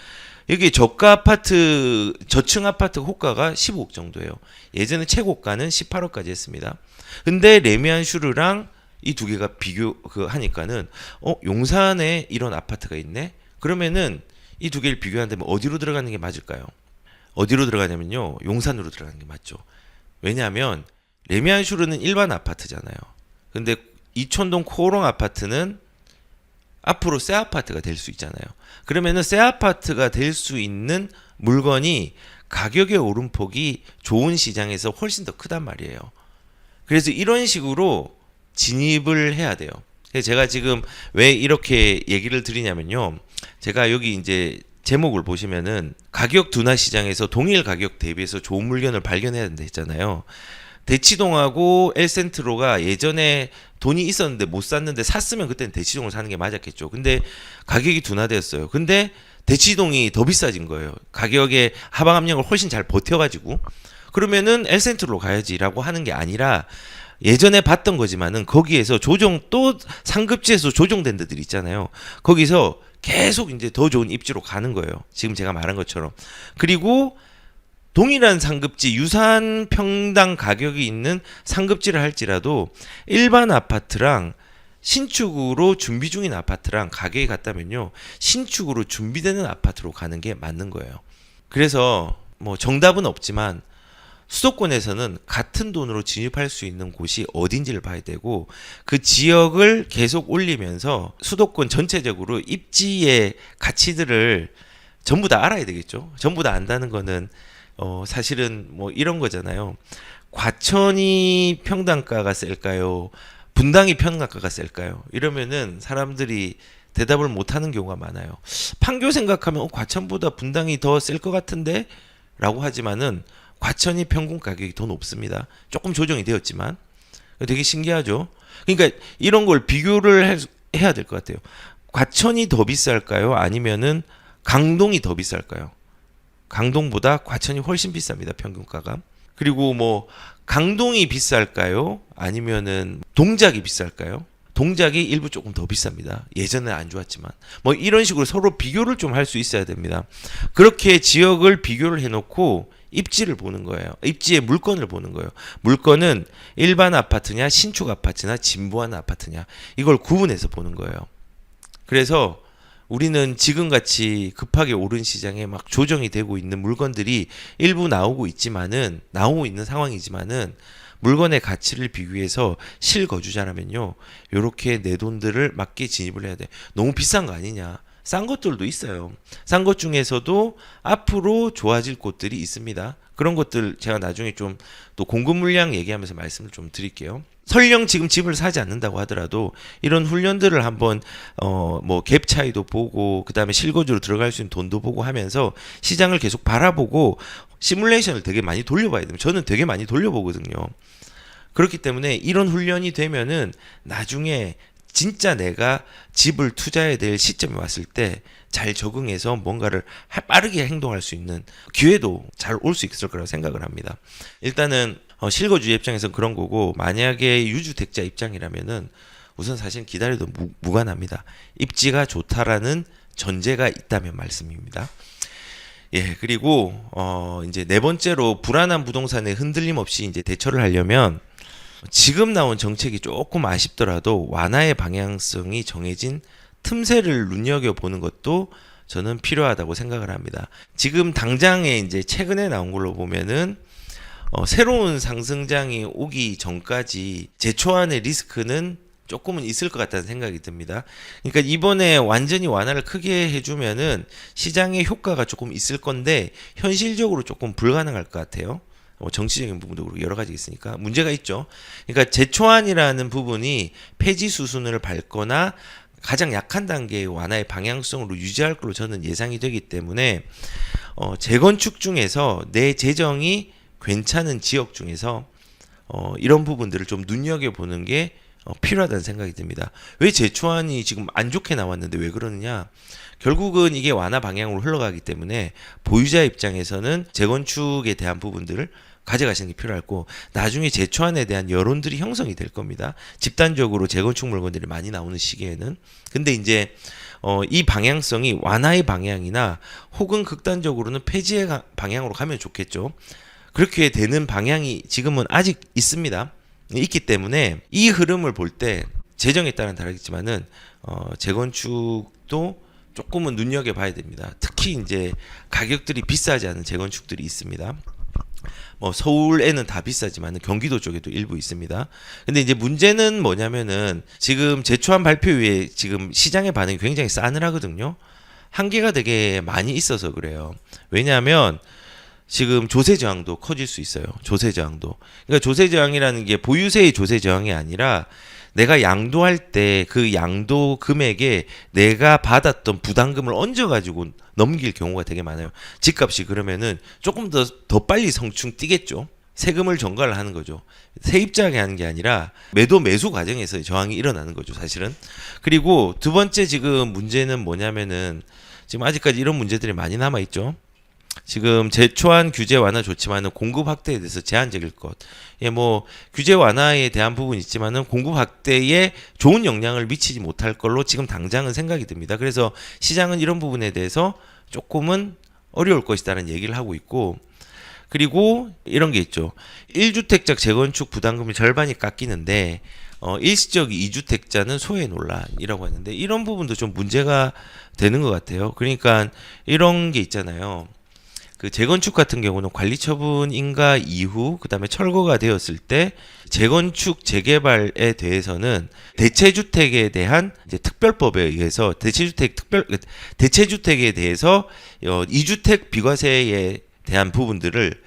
S1: 여기 저가 아파트, 저층 아파트 호가가 15억 정도예요. 예전에 최고가는 18억까지 했습니다. 근데 레미안 슈르랑 이 두 개가 비교 하니까는 용산에 이런 아파트가 있네. 그러면은 이 두 개를 비교한다면 어디로 들어가는 게 맞을까요? 어디로 들어가냐면요. 용산으로 들어가는 게 맞죠. 왜냐하면 레미안 슈르는 일반 아파트잖아요. 근데 이촌동 코오롱 아파트는 앞으로 새 아파트가 될 수 있잖아요. 그러면은 새 아파트가 될 수 있는 물건이 가격의 오름폭이 좋은 시장에서 훨씬 더 크단 말이에요. 그래서 이런 식으로 진입을 해야 돼요. 그래서 제가 지금 왜 이렇게 얘기를 드리냐면요. 제가 여기 이제 제목을 보시면은 가격 둔화 시장에서 동일 가격 대비해서 좋은 물건을 발견해야 된다 했잖아요. 대치동하고 엘센트로가 예전에 돈이 있었는데 못 샀는데 샀으면 그때는 대치동을 사는 게 맞았겠죠. 근데 가격이 둔화되었어요. 근데 대치동이 더 비싸진 거예요. 가격의 하방 압력을 훨씬 잘 버텨가지고. 그러면은 엘센트로 가야지라고 하는 게 아니라 예전에 봤던 거지만은 거기에서 조정, 또 상급지에서 조정된 데들 있잖아요. 거기서 계속 이제 더 좋은 입지로 가는 거예요. 지금 제가 말한 것처럼. 그리고 동일한 상급지, 유사한 평당 가격이 있는 상급지를 할지라도 일반 아파트랑 신축으로 준비 중인 아파트랑 가격이 같다면요. 신축으로 준비되는 아파트로 가는 게 맞는 거예요. 그래서 뭐 정답은 없지만 수도권에서는 같은 돈으로 진입할 수 있는 곳이 어딘지를 봐야 되고 그 지역을 계속 올리면서 수도권 전체적으로 입지의 가치들을 전부 다 알아야 되겠죠. 전부 다 안다는 거는 사실은 뭐 이런 거잖아요. 과천이 평당가가 셀까요? 분당이 평당가가 셀까요? 이러면은 사람들이 대답을 못하는 경우가 많아요. 판교 생각하면 과천보다 분당이 더 셀 것 같은데? 라고 하지만은 과천이 평균 가격이 더 높습니다. 조금 조정이 되었지만 되게 신기하죠. 그러니까 이런 걸 비교를 해야 될 것 같아요. 과천이 더 비쌀까요? 아니면은 강동이 더 비쌀까요? 강동보다 과천이 훨씬 비쌉니다. 평균가가. 그리고 뭐 강동이 비쌀까요? 아니면은 동작이 비쌀까요? 동작이 일부 조금 더 비쌉니다. 예전에 안 좋았지만 뭐 이런 식으로 서로 비교를 좀 할 수 있어야 됩니다. 그렇게 지역을 비교를 해놓고 입지를 보는 거예요. 입지의 물건을 보는 거예요. 물건은 일반 아파트냐 신축 아파트냐 진보한 아파트냐 이걸 구분해서 보는 거예요. 그래서 우리는 지금같이 급하게 오른 시장에 막 조정이 되고 있는 물건들이 일부 나오고 있는 상황이지만은 물건의 가치를 비교해서 실거주자라면요, 요렇게 내 돈들을 맞게 진입을 해야 돼. 너무 비싼 거 아니냐. 싼 것들도 있어요. 싼 것 중에서도 앞으로 좋아질 곳들이 있습니다. 그런 것들 제가 나중에 좀 또 공급 물량 얘기하면서 말씀을 좀 드릴게요. 설령 지금 집을 사지 않는다고 하더라도 이런 훈련들을 한번 뭐 갭 차이도 보고 그다음에 실거주로 들어갈 수 있는 돈도 보고 하면서 시장을 계속 바라보고 시뮬레이션을 되게 많이 돌려봐야 됩니다. 저는 되게 많이 돌려보거든요. 그렇기 때문에 이런 훈련이 되면은 나중에 진짜 내가 집을 투자해야 될 시점이 왔을 때 잘 적응해서 뭔가를 빠르게 행동할 수 있는 기회도 잘 올 수 있을 거라고 생각을 합니다. 일단은 실거주의 입장에서는 그런 거고, 만약에 유주택자 입장이라면은 우선 사실 기다려도 무관합니다. 입지가 좋다라는 전제가 있다면 말씀입니다. 예, 그리고 이제 네 번째로 불안한 부동산에 흔들림 없이 이제 대처를 하려면 지금 나온 정책이 조금 아쉽더라도 완화의 방향성이 정해진 틈새를 눈여겨보는 것도 저는 필요하다고 생각을 합니다. 지금 당장에 이제 최근에 나온 걸로 보면은 새로운 상승장이 오기 전까지 제초안의 리스크는 조금은 있을 것 같다는 생각이 듭니다. 그러니까 이번에 완전히 완화를 크게 해주면은 시장의 효과가 조금 있을 건데 현실적으로 조금 불가능할 것 같아요. 정치적인 부분도 그렇고 여러 가지 있으니까 문제가 있죠. 그러니까 제초안이라는 부분이 폐지 수순을 밟거나 가장 약한 단계의 완화의 방향성으로 유지할 걸로 저는 예상이 되기 때문에 재건축 중에서 내 재정이 괜찮은 지역 중에서 이런 부분들을 좀 눈여겨보는 게 필요하다는 생각이 듭니다. 왜 제초안이 지금 안 좋게 나왔는데 왜 그러느냐? 결국은 이게 완화 방향으로 흘러가기 때문에 보유자 입장에서는 재건축에 대한 부분들을 가져가시는 게 필요하고, 나중에 제초안에 대한 여론들이 형성이 될 겁니다. 집단적으로 재건축 물건들이 많이 나오는 시기에는. 근데 이제 이 방향성이 완화의 방향이나 혹은 극단적으로는 폐지의 방향으로 가면 좋겠죠. 그렇게 되는 방향이 지금은 아직 있습니다. 있기 때문에 이 흐름을 볼 때 재정에 따라 다르겠지만은 재건축도 조금은 눈여겨봐야 됩니다. 특히 이제 가격들이 비싸지 않은 재건축들이 있습니다. 뭐 서울에는 다 비싸지만 경기도 쪽에도 일부 있습니다. 근데 이제 문제는 뭐냐면은 지금 제초안 발표 후에 지금 시장의 반응이 굉장히 싸늘하거든요. 한계가 되게 많이 있어서 그래요. 왜냐하면 지금 조세 저항도 커질 수 있어요. 조세 저항도. 그러니까 조세 저항이라는 게 보유세의 조세 저항이 아니라 내가 양도할 때 그 양도 금액에 내가 받았던 부담금을 얹어가지고 넘길 경우가 되게 많아요. 집값이 그러면은 조금 더 빨리 성충 뛰겠죠. 세금을 전가를 하는 거죠. 세입자에게 하는 게 아니라 매수 과정에서 저항이 일어나는 거죠, 사실은. 그리고 두 번째 지금 문제는 뭐냐면은 지금 아직까지 이런 문제들이 많이 남아 있죠. 지금 제초안 규제 완화 좋지만은 공급 확대에 대해서 제한적일 것. 예, 뭐 규제 완화에 대한 부분이 있지만은 공급 확대에 좋은 영향을 미치지 못할 걸로 지금 당장은 생각이 듭니다. 그래서 시장은 이런 부분에 대해서 조금은 어려울 것이다라는 얘기를 하고 있고, 그리고 이런 게 있죠. 1주택자 재건축 부담금이 절반이 깎이는데 일시적 2주택자는 소외 논란이라고 하는데 이런 부분도 좀 문제가 되는 것 같아요. 그러니까 이런 게 있잖아요. 그 재건축 같은 경우는 관리처분 인가 이후 그다음에 철거가 되었을 때 재건축 재개발에 대해서는 대체주택에 대한 이제 특별법에 의해서 대체주택에 대해서 2주택 비과세에 대한 부분들을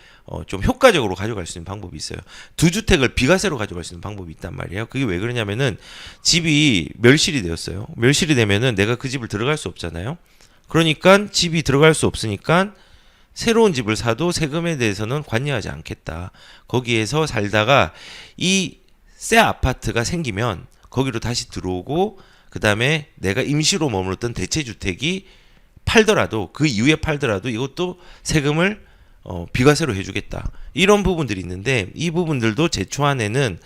S1: 좀 효과적으로 가져갈 수 있는 방법이 있어요. 2주택을 비과세로 가져갈 수 있는 방법이 있단 말이에요. 그게 왜 그러냐면은 집이 멸실이 되었어요. 멸실이 되면은 내가 그 집을 들어갈 수 없잖아요. 그러니까 집이 들어갈 수 없으니까 새로운 집을 사도 세금에 대해서는 관여하지 않겠다. 거기에서 살다가 이 새 아파트가 생기면 거기로 다시 들어오고 그 다음에 내가 임시로 머물렀던 대체주택이 팔더라도 그 이후에 팔더라도 이것도 세금을 비과세로 해주겠다. 이런 부분들이 있는데 이 부분들도 제초안에는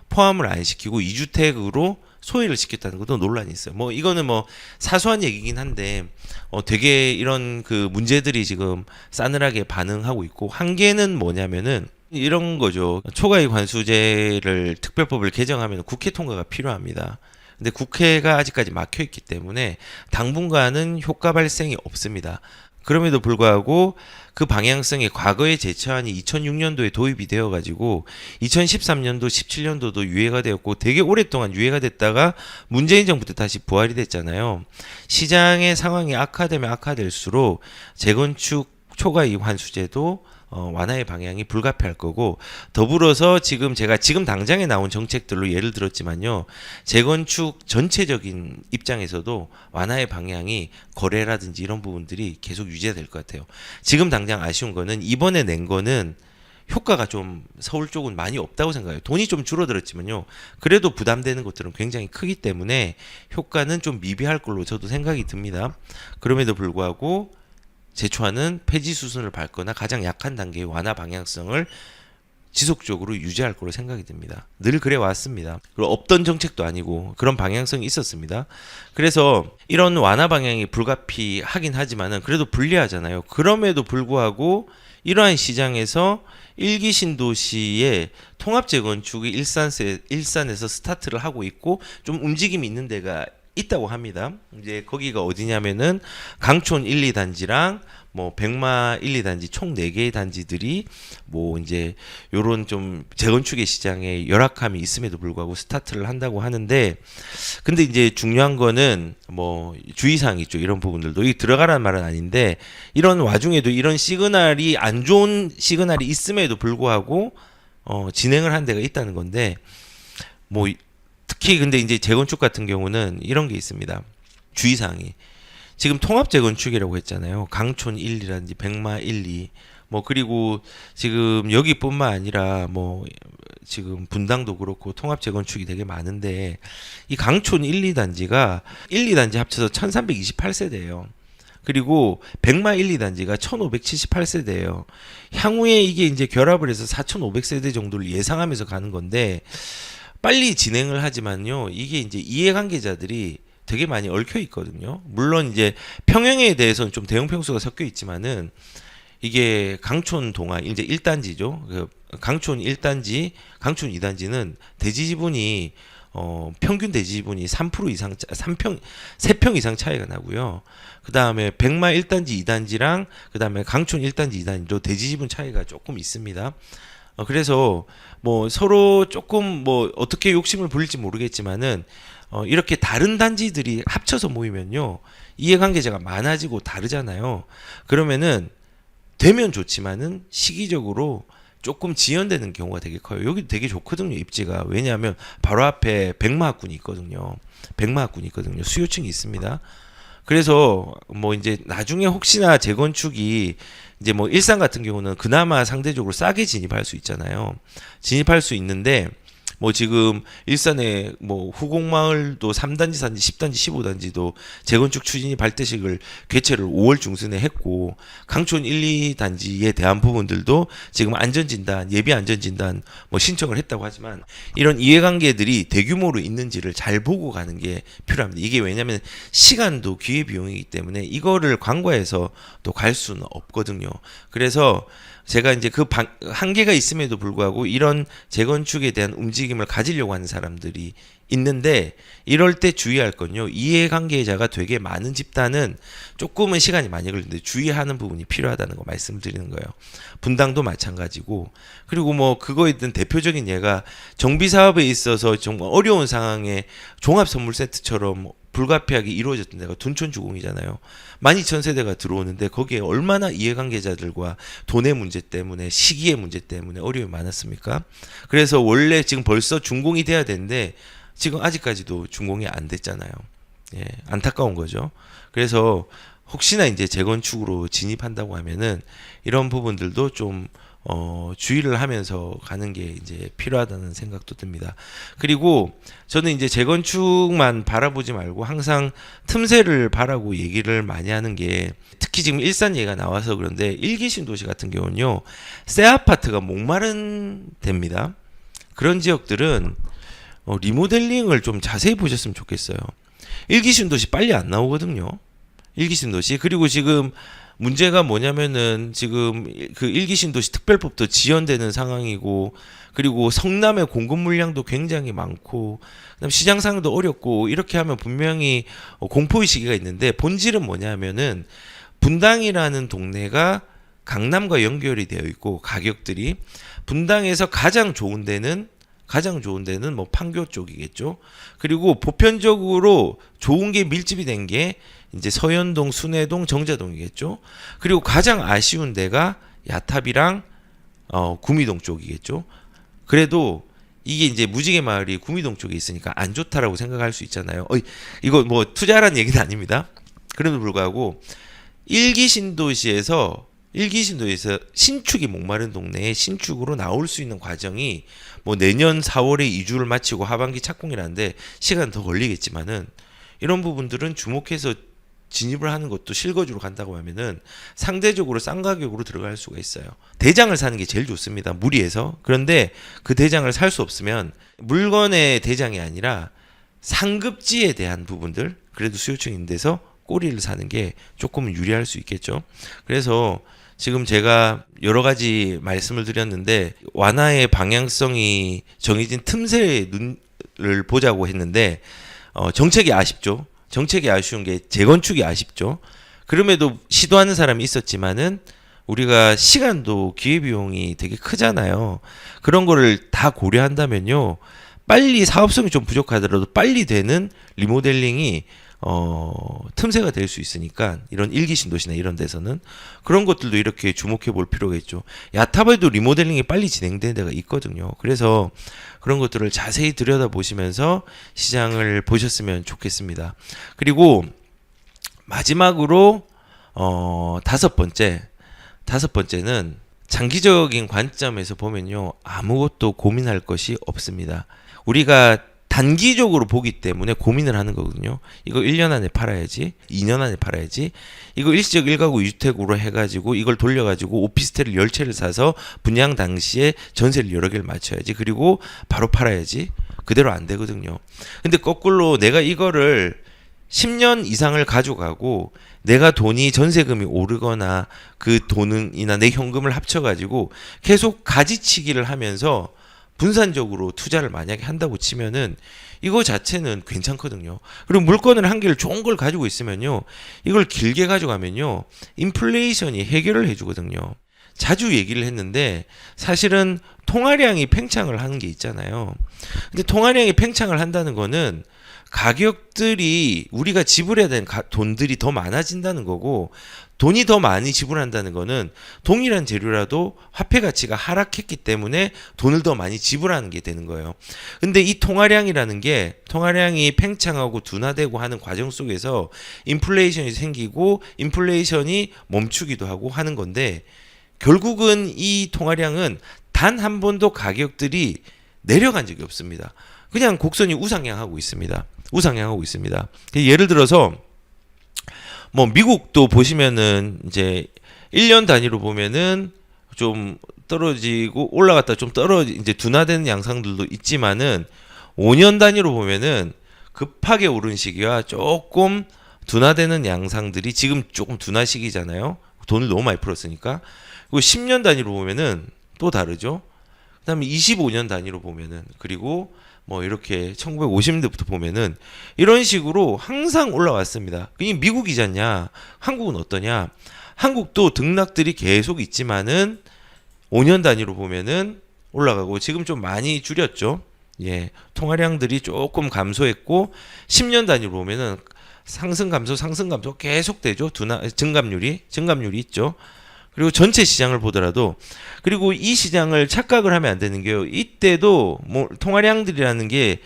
S1: 포함을 안 시키고 2주택으로 소외를 시켰다는 것도 논란이 있어요. 뭐 이거는 뭐 사소한 얘기긴 한데 되게 이런 그 문제들이 지금 싸늘하게 반응하고 있고, 한계는 뭐냐면은 이런 거죠. 초과이익 환수제를 특별법을 개정하면 국회 통과가 필요합니다. 근데 국회가 아직까지 막혀 있기 때문에 당분간은 효과 발생이 없습니다. 그럼에도 불구하고 그 방향성이 과거에 제초안이 2006년도에 도입이 되어 가지고 2013년도 17년도도 유예가 되었고 되게 오랫동안 유예가 됐다가 문재인 정부 때 다시 부활이 됐잖아요. 시장의 상황이 악화되면 악화될수록 재건축 초과이익 환수제도 완화의 방향이 불가피할 거고, 더불어서 제가 지금 당장에 나온 정책들로 예를 들었지만요, 재건축 전체적인 입장에서도 완화의 방향이 거래라든지 이런 부분들이 계속 유지가 될 것 같아요. 지금 당장 아쉬운 거는 이번에 낸 거는 효과가 좀 서울 쪽은 많이 없다고 생각해요. 돈이 좀 줄어들었지만요, 그래도 부담되는 것들은 굉장히 크기 때문에 효과는 좀 미비할 걸로 저도 생각이 듭니다. 그럼에도 불구하고 제초안은 폐지 수순을 밟거나 가장 약한 단계의 완화 방향성을 지속적으로 유지할 거로 생각이 듭니다. 늘 그래 왔습니다. 그리고 없던 정책도 아니고 그런 방향성이 있었습니다. 그래서 이런 완화 방향이 불가피하긴 하지만은 그래도 불리하잖아요. 그럼에도 불구하고 이러한 시장에서 일기 신도시의 통합 재건축이 일산에서 스타트를 하고 있고 좀 움직임이 있는 데가 있다고 합니다. 이제 거기가 어디냐면은 강촌 1, 2단지랑 뭐 백마 1, 2단지 총 4개의 단지들이 뭐 이제 요런 좀 재건축의 시장에 열악함이 있음에도 불구하고 스타트를 한다고 하는데, 근데 이제 중요한 거는 뭐 주의사항이 있죠. 이런 부분들도 이 들어가라는 말은 아닌데, 이런 와중에도 이런 시그널이 안 좋은 시그널이 있음에도 불구하고 진행을 한 데가 있다는 건데, 뭐 특히 근데 이제 재건축 같은 경우는 이런 게 있습니다. 주의사항이. 지금 통합 재건축이라고 했잖아요. 강촌 1, 2라든지 백마 1, 2. 뭐 그리고 지금 여기뿐만 아니라 뭐 지금 분당도 그렇고 통합 재건축이 되게 많은데, 이 강촌 1, 2단지가 1, 2단지 합쳐서 1328세대예요. 그리고 백마 1, 2단지가 1578세대예요. 향후에 이게 이제 결합을 해서 4500세대 정도를 예상하면서 가는 건데, 빨리 진행을 하지만요, 이게 이제 이해관계자들이 되게 많이 얽혀 있거든요. 물론 이제 평형에 대해서는 좀 대형 평수가 섞여 있지만은 이게 강촌 동안 이제 1단지죠. 강촌 1단지, 강촌 2단지는 대지 지분이 평균 대지 지분이 3% 이상 3평 이상 차이가 나고요. 그다음에 백마 1단지, 2단지랑 그다음에 강촌 1단지, 2단지도 대지 지분 차이가 조금 있습니다. 그래서 뭐 서로 조금 뭐 어떻게 욕심을 부릴지 모르겠지만은 이렇게 다른 단지들이 합쳐서 모이면요, 이해관계자가 많아지고 다르잖아요. 그러면은 되면 좋지만은 시기적으로 조금 지연되는 경우가 되게 커요. 여기 되게 좋거든요, 입지가. 왜냐하면 바로 앞에 백마학군이 있거든요. 백마학군이 있거든요. 수요층이 있습니다. 그래서 뭐 이제 나중에 혹시나 재건축이 이제 뭐 일산 같은 경우는 그나마 상대적으로 싸게 진입할 수 있잖아요. 진입할 수 있는데, 뭐 지금 일산에 뭐 후곡마을도 3단지, 4단지, 10단지, 15단지도 재건축 추진이 발대식을 개최를 5월 중순에 했고, 강촌 1, 2단지에 대한 부분들도 지금 안전진단, 예비 안전진단 뭐 신청을 했다고 하지만, 이런 이해관계들이 대규모로 있는지를 잘 보고 가는 게 필요합니다. 이게 왜냐하면 시간도 기회비용이기 때문에 이거를 관과해서 또 갈 수는 없거든요. 그래서 제가 이제 그 한계가 있음에도 불구하고 이런 재건축에 대한 움직임을 가지려고 하는 사람들이 있는데, 이럴 때 주의할 건요, 이해관계자가 되게 많은 집단은 조금은 시간이 많이 걸리는데 주의하는 부분이 필요하다는 거 말씀드리는 거예요. 분당도 마찬가지고, 그리고 뭐 그거에 대한 대표적인 예가 정비사업에 있어서 정말 어려운 상황에 종합선물세트처럼 불가피하게 이루어졌던 데가 둔촌주공이잖아요. 12,000세대가 들어오는데 거기에 얼마나 이해관계자들과 돈의 문제 때문에, 시기의 문제 때문에 어려움이 많았습니까? 그래서 원래 지금 벌써 준공이 돼야 되는데 지금 아직까지도 준공이 안 됐잖아요. 예, 안타까운 거죠. 그래서 혹시나 이제 재건축으로 진입한다고 하면은 이런 부분들도 좀 주의를 하면서 가는 게 이제 필요하다는 생각도 듭니다. 그리고 저는 이제 재건축만 바라보지 말고 항상 틈새를 바라고 얘기를 많이 하는 게, 특히 지금 일산 얘기가 나와서 그런데 일기 신도시 같은 경우는요, 새 아파트가 목마른 데입니다. 그런 지역들은 리모델링을 좀 자세히 보셨으면 좋겠어요. 일기 신도시 빨리 안 나오거든요. 일기 신도시. 그리고 지금 문제가 뭐냐면은 지금 그 일기 신도시 특별법도 지연되는 상황이고, 그리고 성남의 공급 물량도 굉장히 많고, 그다음 시장 상황도 어렵고, 이렇게 하면 분명히 공포의 시기가 있는데, 본질은 뭐냐면은 분당이라는 동네가 강남과 연결이 되어 있고 가격들이 분당에서 가장 좋은 데는 뭐 판교 쪽이겠죠. 그리고 보편적으로 좋은 게 밀집이 된 게 이제 서현동, 순회동, 정자동이겠죠. 그리고 가장 아쉬운 데가 야탑이랑 구미동 쪽이겠죠. 그래도 이게 이제 무지개 마을이 구미동 쪽에 있으니까 안 좋다라고 생각할 수 있잖아요. 이거 뭐 투자라는 얘기는 아닙니다. 그럼에도 불구하고 일기 신도시에서 신축이 목마른 동네에 신축으로 나올 수 있는 과정이 뭐 내년 4월에 이주를 마치고 하반기 착공이라는데 시간 더 걸리겠지만은 이런 부분들은 주목해서 진입을 하는 것도 실거주로 간다고 하면은 상대적으로 싼 가격으로 들어갈 수가 있어요. 대장을 사는 게 제일 좋습니다. 무리해서. 그런데 그 대장을 살 수 없으면 물건의 대장이 아니라 상급지에 대한 부분들, 그래도 수요층 있는 데서 꼬리를 사는 게 조금 유리할 수 있겠죠. 그래서 지금 제가 여러 가지 말씀을 드렸는데 완화의 방향성이 정해진 틈새의 눈을 보자고 했는데 정책이 아쉽죠. 정책이 아쉬운 게 재건축이 아쉽죠. 그럼에도 시도하는 사람이 있었지만은 우리가 시간도 기회비용이 되게 크잖아요. 그런 거를 다 고려한다면요. 빨리 사업성이 좀 부족하더라도 빨리 되는 리모델링이 틈새가 될 수 있으니까 이런 일기 신도시나 이런 데서는 그런 것들도 이렇게 주목해 볼 필요가 있죠. 야탑에도 리모델링이 빨리 진행되는 데가 있거든요. 그래서 그런 것들을 자세히 들여다보시면서 시장을 보셨으면 좋겠습니다. 그리고 마지막으로 다섯 번째는 장기적인 관점에서 보면요. 아무것도 고민할 것이 없습니다. 우리가 단기적으로 보기 때문에 고민을 하는 거거든요. 이거 1년 안에 팔아야지, 2년 안에 팔아야지, 이거 일시적 1가구 2주택으로 해가지고 이걸 돌려가지고 오피스텔을 10채를 사서 분양 당시에 전세를 여러 개를 맞춰야지, 그리고 바로 팔아야지. 그대로 안 되거든요. 근데 거꾸로 내가 이거를 10년 이상을 가져가고 내가 돈이 전세금이 오르거나 그 돈이나 내 현금을 합쳐가지고 계속 가지치기를 하면서 분산적으로 투자를 만약에 한다고 치면은 이거 자체는 괜찮거든요. 그리고 물건을 한 개를 좋은 걸 가지고 있으면요. 이걸 길게 가져가면요. 인플레이션이 해결을 해주거든요. 자주 얘기를 했는데 사실은 통화량이 팽창을 하는 게 있잖아요. 근데 통화량이 팽창을 한다는 거는 가격들이 우리가 지불해야 되는 돈들이 더 많아진다는 거고, 돈이 더 많이 지불한다는 거는 동일한 재료라도 화폐 가치가 하락했기 때문에 돈을 더 많이 지불하는 게 되는 거예요. 근데 이 통화량이라는 게 통화량이 팽창하고 둔화되고 하는 과정 속에서 인플레이션이 생기고 인플레이션이 멈추기도 하고 하는 건데, 결국은 이 통화량은 단 한 번도 가격들이 내려간 적이 없습니다. 그냥 곡선이 우상향하고 있습니다. 예를 들어서 뭐 미국도 보시면은 이제 1년 단위로 보면은 좀 떨어지고 올라갔다 좀 이제 둔화되는 양상들도 있지만은 5년 단위로 보면은 급하게 오른 시기와 조금 둔화되는 양상들이 지금 조금 둔화 시기잖아요. 돈을 너무 많이 풀었으니까. 그리고 10년 단위로 보면은 또 다르죠. 그다음에 25년 단위로 보면은, 그리고 뭐 이렇게 1950년대부터 보면은 이런 식으로 항상 올라왔습니다. 이 미국이잖냐, 한국은 어떠냐? 한국도 등락들이 계속 있지만은 5년 단위로 보면은 올라가고 지금 좀 많이 줄였죠. 예, 통화량들이 조금 감소했고 10년 단위로 보면은 상승 감소 계속되죠. 증감률이 있죠. 그리고 전체 시장을 보더라도, 그리고 이 시장을 착각을 하면 안 되는 게요. 이때도 뭐 통화량들이라는 게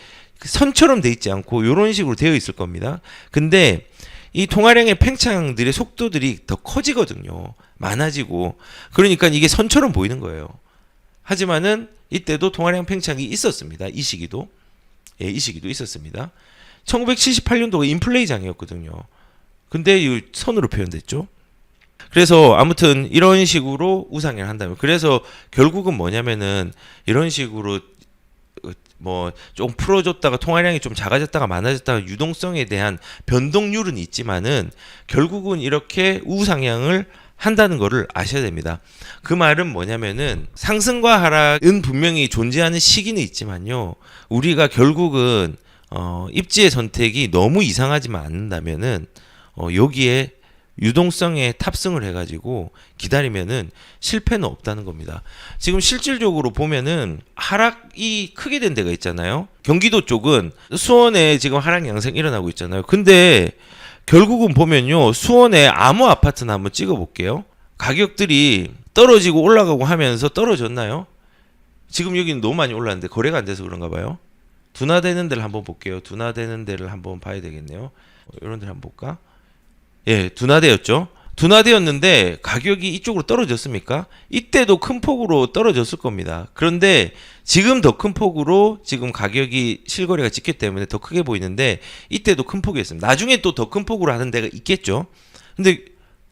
S1: 선처럼 돼 있지 않고 이런 식으로 되어 있을 겁니다. 근데 이 통화량의 팽창들의 속도들이 더 커지거든요. 많아지고. 그러니까 이게 선처럼 보이는 거예요. 하지만은 이때도 통화량 팽창이 있었습니다. 이 시기도 있었습니다. 1978년도가 인플레이장이었거든요. 근데 이 선으로 표현됐죠. 그래서 아무튼 이런 식으로 우상향을 한다면, 그래서 결국은 뭐냐면은 이런 식으로 뭐 좀 풀어줬다가 통화량이 좀 작아졌다가 많아졌다가 유동성에 대한 변동률은 있지만은 결국은 이렇게 우상향을 한다는 거를 아셔야 됩니다. 그 말은 뭐냐면은 상승과 하락은 분명히 존재하는 시기는 있지만요. 우리가 결국은 입지의 선택이 너무 이상하지만 않는다면은 여기에 유동성에 탑승을 해가지고 기다리면은 실패는 없다는 겁니다. 지금 실질적으로 보면은 하락이 크게 된 데가 있잖아요. 경기도 쪽은 수원에 지금 하락 양상 일어나고 있잖아요. 근데 결국은 보면요, 수원에 아무 아파트나 한번 찍어볼게요. 가격들이 떨어지고 올라가고 하면서 떨어졌나요? 지금 여기는 너무 많이 올랐는데 거래가 안 돼서 그런가 봐요. 둔화되는 데를 한번 볼게요. 둔화되는 데를 한번 봐야 되겠네요. 이런 데를 한번 볼까? 예, 둔화되었죠. 둔화되었는데 가격이 이쪽으로 떨어졌습니까? 이때도 큰 폭으로 떨어졌을 겁니다. 그런데 지금 더 큰 폭으로 지금 가격이 실거래가 찍혔기 때문에 더 크게 보이는데 이때도 큰 폭이었습니다. 나중에 또 더 큰 폭으로 하는 데가 있겠죠. 근데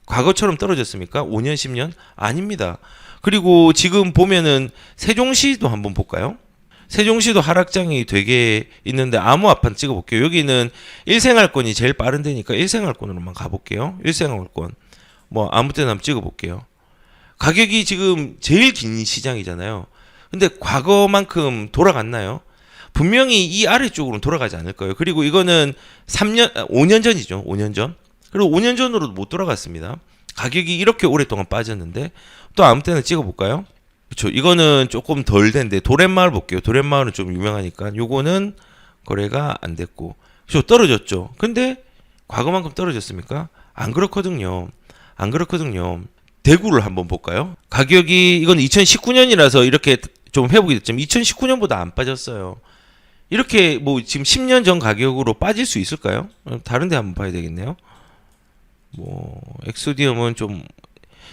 S1: 과거처럼 떨어졌습니까? 5년, 10년? 아닙니다. 그리고 지금 보면은 세종시도 한번 볼까요? 세종시도 하락장이 되게 있는데 아무 아파트 찍어볼게요. 여기는 일생활권이 제일 빠른 데니까 일생활권으로만 가볼게요. 일생활권. 뭐 아무 때나 한번 찍어볼게요. 가격이 지금 제일 긴 시장이잖아요. 근데 과거만큼 돌아갔나요? 분명히 이 아래쪽으로는 돌아가지 않을 거예요. 그리고 이거는 5년 전이죠. 5년 전. 그리고 5년 전으로도 못 돌아갔습니다. 가격이 이렇게 오랫동안 빠졌는데 또 아무 때나 찍어볼까요? 그렇죠. 이거는 조금 덜 된데 도렛마을 볼게요. 도렛마을은 좀 유명하니까 요거는 거래가 안 됐고 그렇죠. 떨어졌죠. 근데 과거만큼 떨어졌습니까? 안 그렇거든요. 안 그렇거든요. 대구를 한번 볼까요? 가격이 이건 2019년이라서 이렇게 좀 회복이 됐지만 2019년보다 안 빠졌어요. 이렇게 뭐 지금 10년 전 가격으로 빠질 수 있을까요? 다른 데 한번 봐야 되겠네요. 뭐 엑소디움은 좀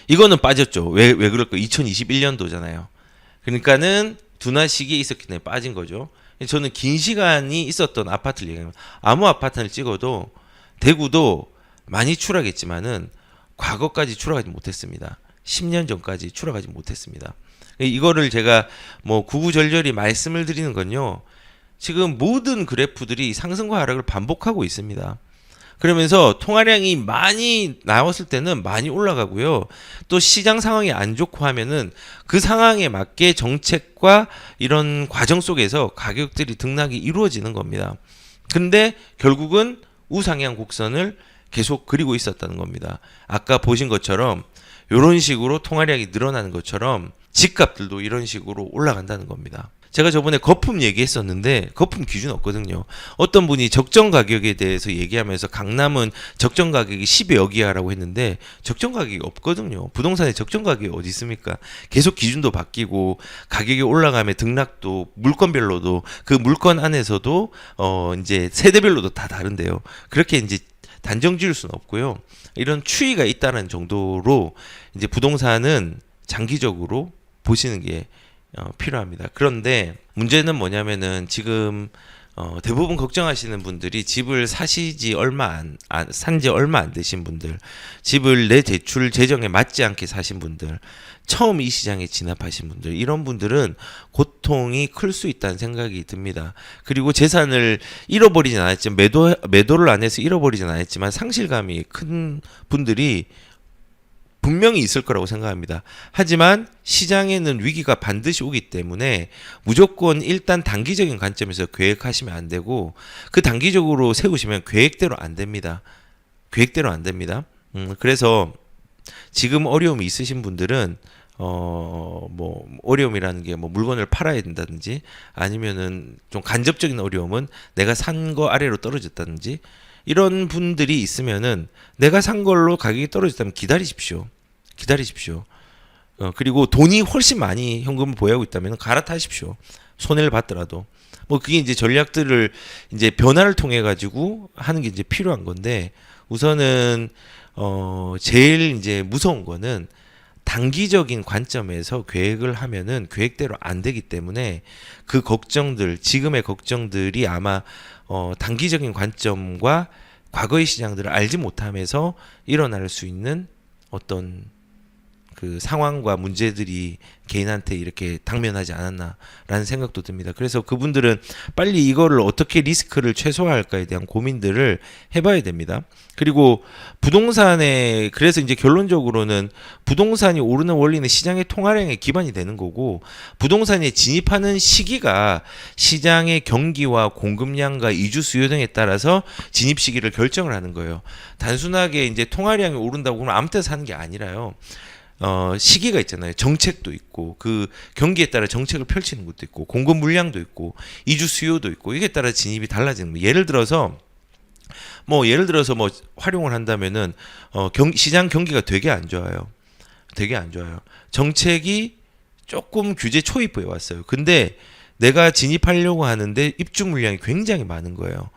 S1: 이거는 빠졌죠. 왜 그럴까? 2021년도잖아요. 그러니까는 둔화 시기에 있었기 때문에 빠진 거죠. 저는 긴 시간이 있었던 아파트를 얘기합니다. 아무 아파트를 찍어도 대구도 많이 추락했지만은 과거까지 추락하지 못했습니다. 10년 전까지 추락하지 못했습니다. 이거를 제가 뭐 구구절절히 말씀을 드리는 건요. 지금 모든 그래프들이 상승과 하락을 반복하고 있습니다. 그러면서 통화량이 많이 나왔을 때는 많이 올라가고요. 또 시장 상황이 안 좋고 하면은 그 상황에 맞게 정책과 이런 과정 속에서 가격들이 등락이 이루어지는 겁니다. 근데 결국은 우상향 곡선을 계속 그리고 있었다는 겁니다. 아까 보신 것처럼 이런 식으로 통화량이 늘어나는 것처럼 집값들도 이런 식으로 올라간다는 겁니다. 제가 저번에 거품 얘기했었는데 거품 기준 없거든요. 어떤 분이 적정 가격에 대해서 얘기하면서 강남은 적정 가격이 10여 기야라고 했는데 적정 가격이 없거든요. 부동산에 적정 가격이 어디 있습니까? 계속 기준도 바뀌고 가격이 올라가면 등락도 물건별로도 그 물건 안에서도 이제 세대별로도 다 다른데요. 그렇게 이제 단정 지을 수는 없고요. 이런 추이가 있다는 정도로 이제 부동산은 장기적으로 보시는 게 필요합니다. 그런데 문제는 뭐냐면은 지금 대부분 걱정하시는 분들이 집을 산지 얼마 안 되신 분들, 집을 내 대출 재정에 맞지 않게 사신 분들, 처음 이 시장에 진입하신 분들, 이런 분들은 고통이 클 수 있다는 생각이 듭니다. 그리고 재산을 잃어버리진 않았지만 매도를 안 해서 잃어버리진 않았지만 상실감이 큰 분들이 분명히 있을 거라고 생각합니다. 하지만 시장에는 위기가 반드시 오기 때문에 무조건 일단 단기적인 관점에서 계획하시면 안 되고 그 단기적으로 세우시면 계획대로 안 됩니다. 계획대로 안 됩니다. 그래서 지금 어려움이 있으신 분들은 뭐 어려움이라는 게 뭐 물건을 팔아야 된다든지 아니면은 좀 간접적인 어려움은 내가 산 거 아래로 떨어졌다든지 이런 분들이 있으면은 내가 산 걸로 가격이 떨어졌다면 기다리십시오. 그리고 돈이 훨씬 많이 현금을 보유하고 있다면 갈아타십시오. 손해를 봤더라도. 뭐 그게 이제 전략들을 이제 변화를 통해 가지고 하는 게 이제 필요한 건데 우선은 제일 이제 무서운 거는 단기적인 관점에서 계획을 하면은 계획대로 안 되기 때문에 그 걱정들, 지금의 걱정들이 아마 단기적인 관점과 과거의 시장들을 알지 못하면서 일어날 수 있는 어떤 그 상황과 문제들이 개인한테 이렇게 당면하지 않았나라는 생각도 듭니다. 그래서 그분들은 빨리 이거를 어떻게 리스크를 최소화할까에 대한 고민들을 해봐야 됩니다. 그리고 부동산에 그래서 이제 결론적으로는 부동산이 오르는 원리는 시장의 통화량에 기반이 되는 거고 부동산에 진입하는 시기가 시장의 경기와 공급량과 이주 수요 등에 따라서 진입 시기를 결정을 하는 거예요. 단순하게 이제 통화량이 오른다고 그러면 아무 때나 사는 게 아니라요. 시기가 있잖아요. 정책도 있고 그 경기에 따라 정책을 펼치는 것도 있고 공급 물량도 있고 이주 수요도 있고 이게 따라 진입이 달라지는 거예요. 예를 들어서 뭐 활용을 한다면은 시장 경기가 되게 안 좋아요. 되게 안 좋아요. 정책이 조금 규제 초입부에 왔어요. 근데 내가 진입하려고 하는데 입주 물량이 굉장히 많은 거예요.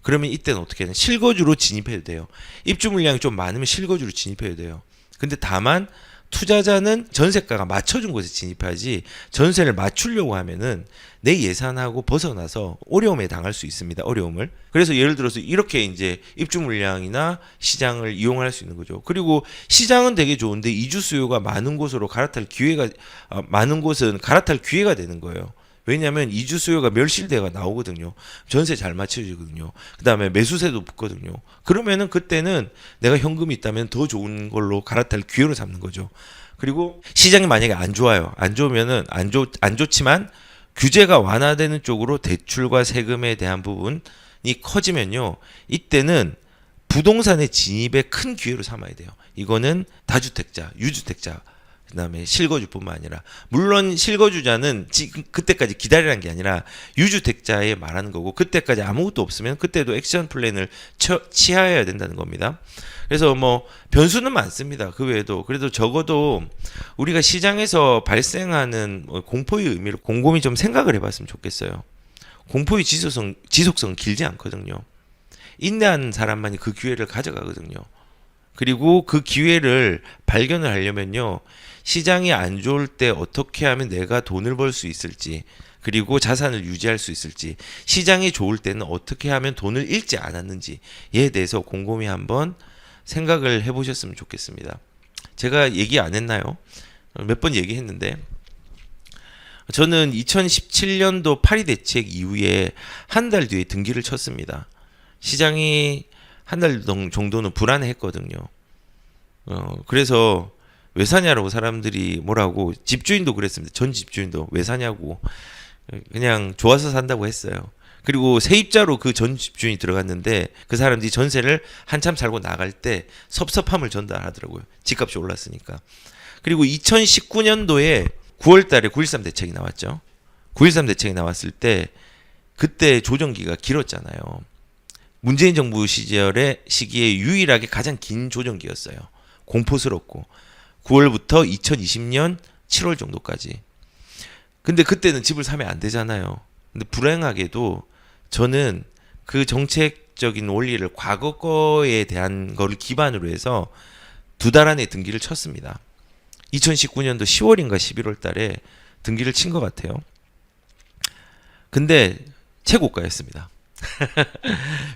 S1: 그러면 이때는 어떻게 해야 돼요? 실거주로 진입해도 돼요. 입주 물량이 좀 많으면 실거주로 진입해야 돼요. 근데 다만 투자자는 전세가가 맞춰준 곳에 진입하지 전세를 맞추려고 하면은 내 예산하고 벗어나서 어려움에 당할 수 있습니다. 어려움을. 그래서 예를 들어서 이렇게 이제 입주 물량이나 시장을 이용할 수 있는 거죠. 그리고 시장은 되게 좋은데 이주 수요가 많은 곳으로 갈아탈 기회가 많은 곳은 갈아탈 기회가 되는 거예요. 왜냐하면 이주 수요가 멸실대가 나오거든요. 전세 잘 맞춰지거든요. 그 다음에 매수세도 붙거든요. 그러면은 그때는 내가 현금이 있다면 더 좋은 걸로 갈아탈 기회로 잡는 거죠. 그리고 시장이 만약에 안 좋아요. 안 좋으면은 안 좋지만 규제가 완화되는 쪽으로 대출과 세금에 대한 부분이 커지면요. 이때는 부동산의 진입에 큰 기회로 삼아야 돼요. 이거는 다주택자, 유주택자 그다음에 실거주뿐만 아니라 물론 실거주자는 그때까지 기다리라는 게 아니라 유주택자에 말하는 거고 그때까지 아무것도 없으면 그때도 액션 플랜을 취하여야 된다는 겁니다. 그래서 뭐 변수는 많습니다. 그 외에도 그래도 적어도 우리가 시장에서 발생하는 공포의 의미를 곰곰이 좀 생각을 해봤으면 좋겠어요. 공포의 지속성은 길지 않거든요. 인내하는 사람만이 그 기회를 가져가거든요. 그리고 그 기회를 발견을 하려면요. 시장이 안 좋을 때 어떻게 하면 내가 돈을 벌 수 있을지 그리고 자산을 유지할 수 있을지 시장이 좋을 때는 어떻게 하면 돈을 잃지 않았는지에 대해서 곰곰이 한번 생각을 해보셨으면 좋겠습니다. 제가 얘기 안 했나요? 몇 번 얘기했는데 저는 2017년도 파리 대책 이후에 한 달 뒤에 등기를 쳤습니다. 시장이 한 달 정도는 불안해했거든요. 그래서 왜 사냐라고 사람들이 뭐라고 집주인도 그랬습니다. 전 집주인도 왜 사냐고 그냥 좋아서 산다고 했어요. 그리고 세입자로 그 전 집주인이 들어갔는데 그 사람들이 전세를 한참 살고 나갈 때 섭섭함을 전달하더라고요. 집값이 올랐으니까. 그리고 2019년도에 9월 달에 9.13 대책이 나왔죠. 9.13 대책이 나왔을 때 그때 조정기가 길었잖아요. 문재인 정부 시기에 유일하게 가장 긴 조정기였어요. 공포스럽고 9월부터 2020년 7월 정도까지. 근데 그때는 집을 사면 안 되잖아요. 근데 불행하게도 저는 그 정책적인 원리를 과거 거에 대한 거를 기반으로 해서 2달 안에 등기를 쳤습니다. 2019년도 10월인가 11월 달에 등기를 친 것 같아요. 근데 최고가였습니다.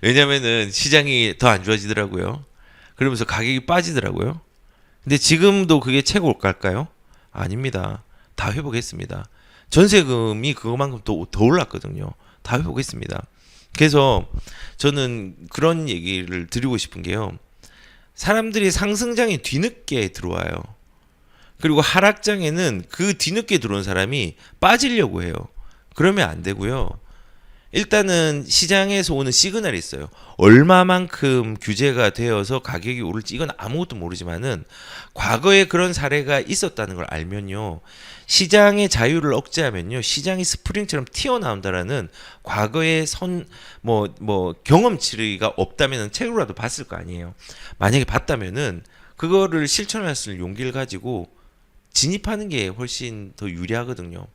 S1: 왜냐면은 시장이 더 안 좋아지더라고요. 그러면서 가격이 빠지더라고요. 근데 지금도 그게 최고가일까요? 아닙니다. 다 회복했습니다. 전세금이 그거만큼 더 올랐거든요. 다 회복했습니다. 그래서 저는 그런 얘기를 드리고 싶은 게요. 사람들이 상승장에 뒤늦게 들어와요. 그리고 하락장에는 그 뒤늦게 들어온 사람이 빠지려고 해요. 그러면 안 되고요. 일단은 시장에서 오는 시그널이 있어요. 얼마만큼 규제가 되어서 가격이 오를지 이건 아무것도 모르지만은 과거에 그런 사례가 있었다는 걸 알면요. 시장의 자유를 억제하면요. 시장이 스프링처럼 튀어나온다라는 과거의 경험치가 없다면은 책으로라도 봤을 거 아니에요. 만약에 봤다면은 그거를 실천할 수 있는 용기를 가지고 진입하는 게 훨씬 더 유리하거든요.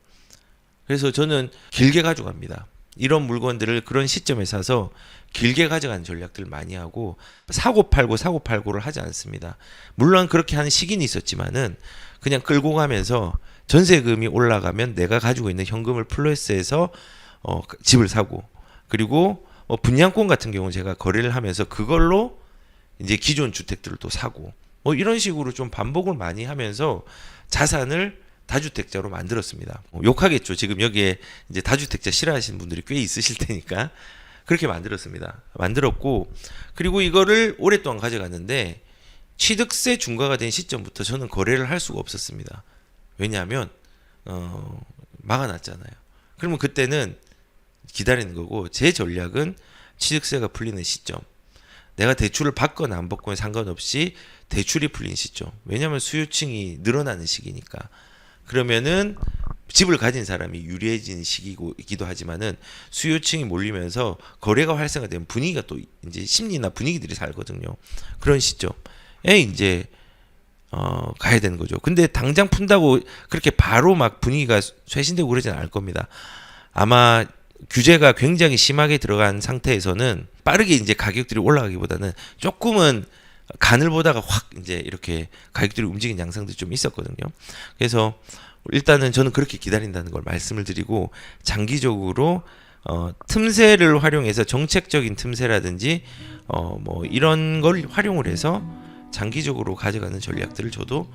S1: 그래서 저는 길게 가져갑니다. 이런 물건들을 그런 시점에 사서 길게 가져가는 전략들 많이 하고 사고 팔고를 하지 않습니다. 물론 그렇게 하는 시기는 있었지만은 그냥 끌고 가면서 전세금이 올라가면 내가 가지고 있는 현금을 플러스해서 집을 사고 그리고 분양권 같은 경우는 제가 거래를 하면서 그걸로 이제 기존 주택들을 또 사고 뭐 이런 식으로 좀 반복을 많이 하면서 자산을 다주택자로 만들었습니다. 욕하겠죠. 지금 여기에 이제 다주택자 싫어하시는 분들이 꽤 있으실 테니까 그렇게 만들었습니다. 만들었고 그리고 이거를 오랫동안 가져갔는데 취득세 중과가 된 시점부터 저는 거래를 할 수가 없었습니다. 왜냐하면 막아놨잖아요. 그러면 그때는 기다리는 거고 제 전략은 취득세가 풀리는 시점. 내가 대출을 받거나 안 받거나 상관없이 대출이 풀린 시점. 왜냐하면 수요층이 늘어나는 시기니까. 그러면은 집을 가진 사람이 유리해지는 시기이기도 하지만은 수요층이 몰리면서 거래가 활성화되면 분위기가 또 이제 심리나 분위기들이 살거든요. 그런 시점에 이제 가야 되는 거죠. 근데 당장 푼다고 그렇게 바로 막 분위기가 쇄신되고 그러진 않을 겁니다. 아마 규제가 굉장히 심하게 들어간 상태에서는 빠르게 이제 가격들이 올라가기보다는 조금은 간을 보다가 확 이제 이렇게 가격들이 움직인 양상도 좀 있었거든요. 그래서 일단은 저는 그렇게 기다린다는 걸 말씀을 드리고 장기적으로 틈새를 활용해서 정책적인 틈새라든지 뭐 이런 걸 활용을 해서 장기적으로 가져가는 전략들을 저도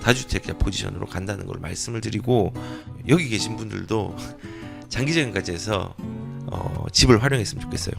S1: 다주택자 포지션으로 간다는 걸 말씀을 드리고 여기 계신 분들도 장기적인 과제에서 집을 활용했으면 좋겠어요.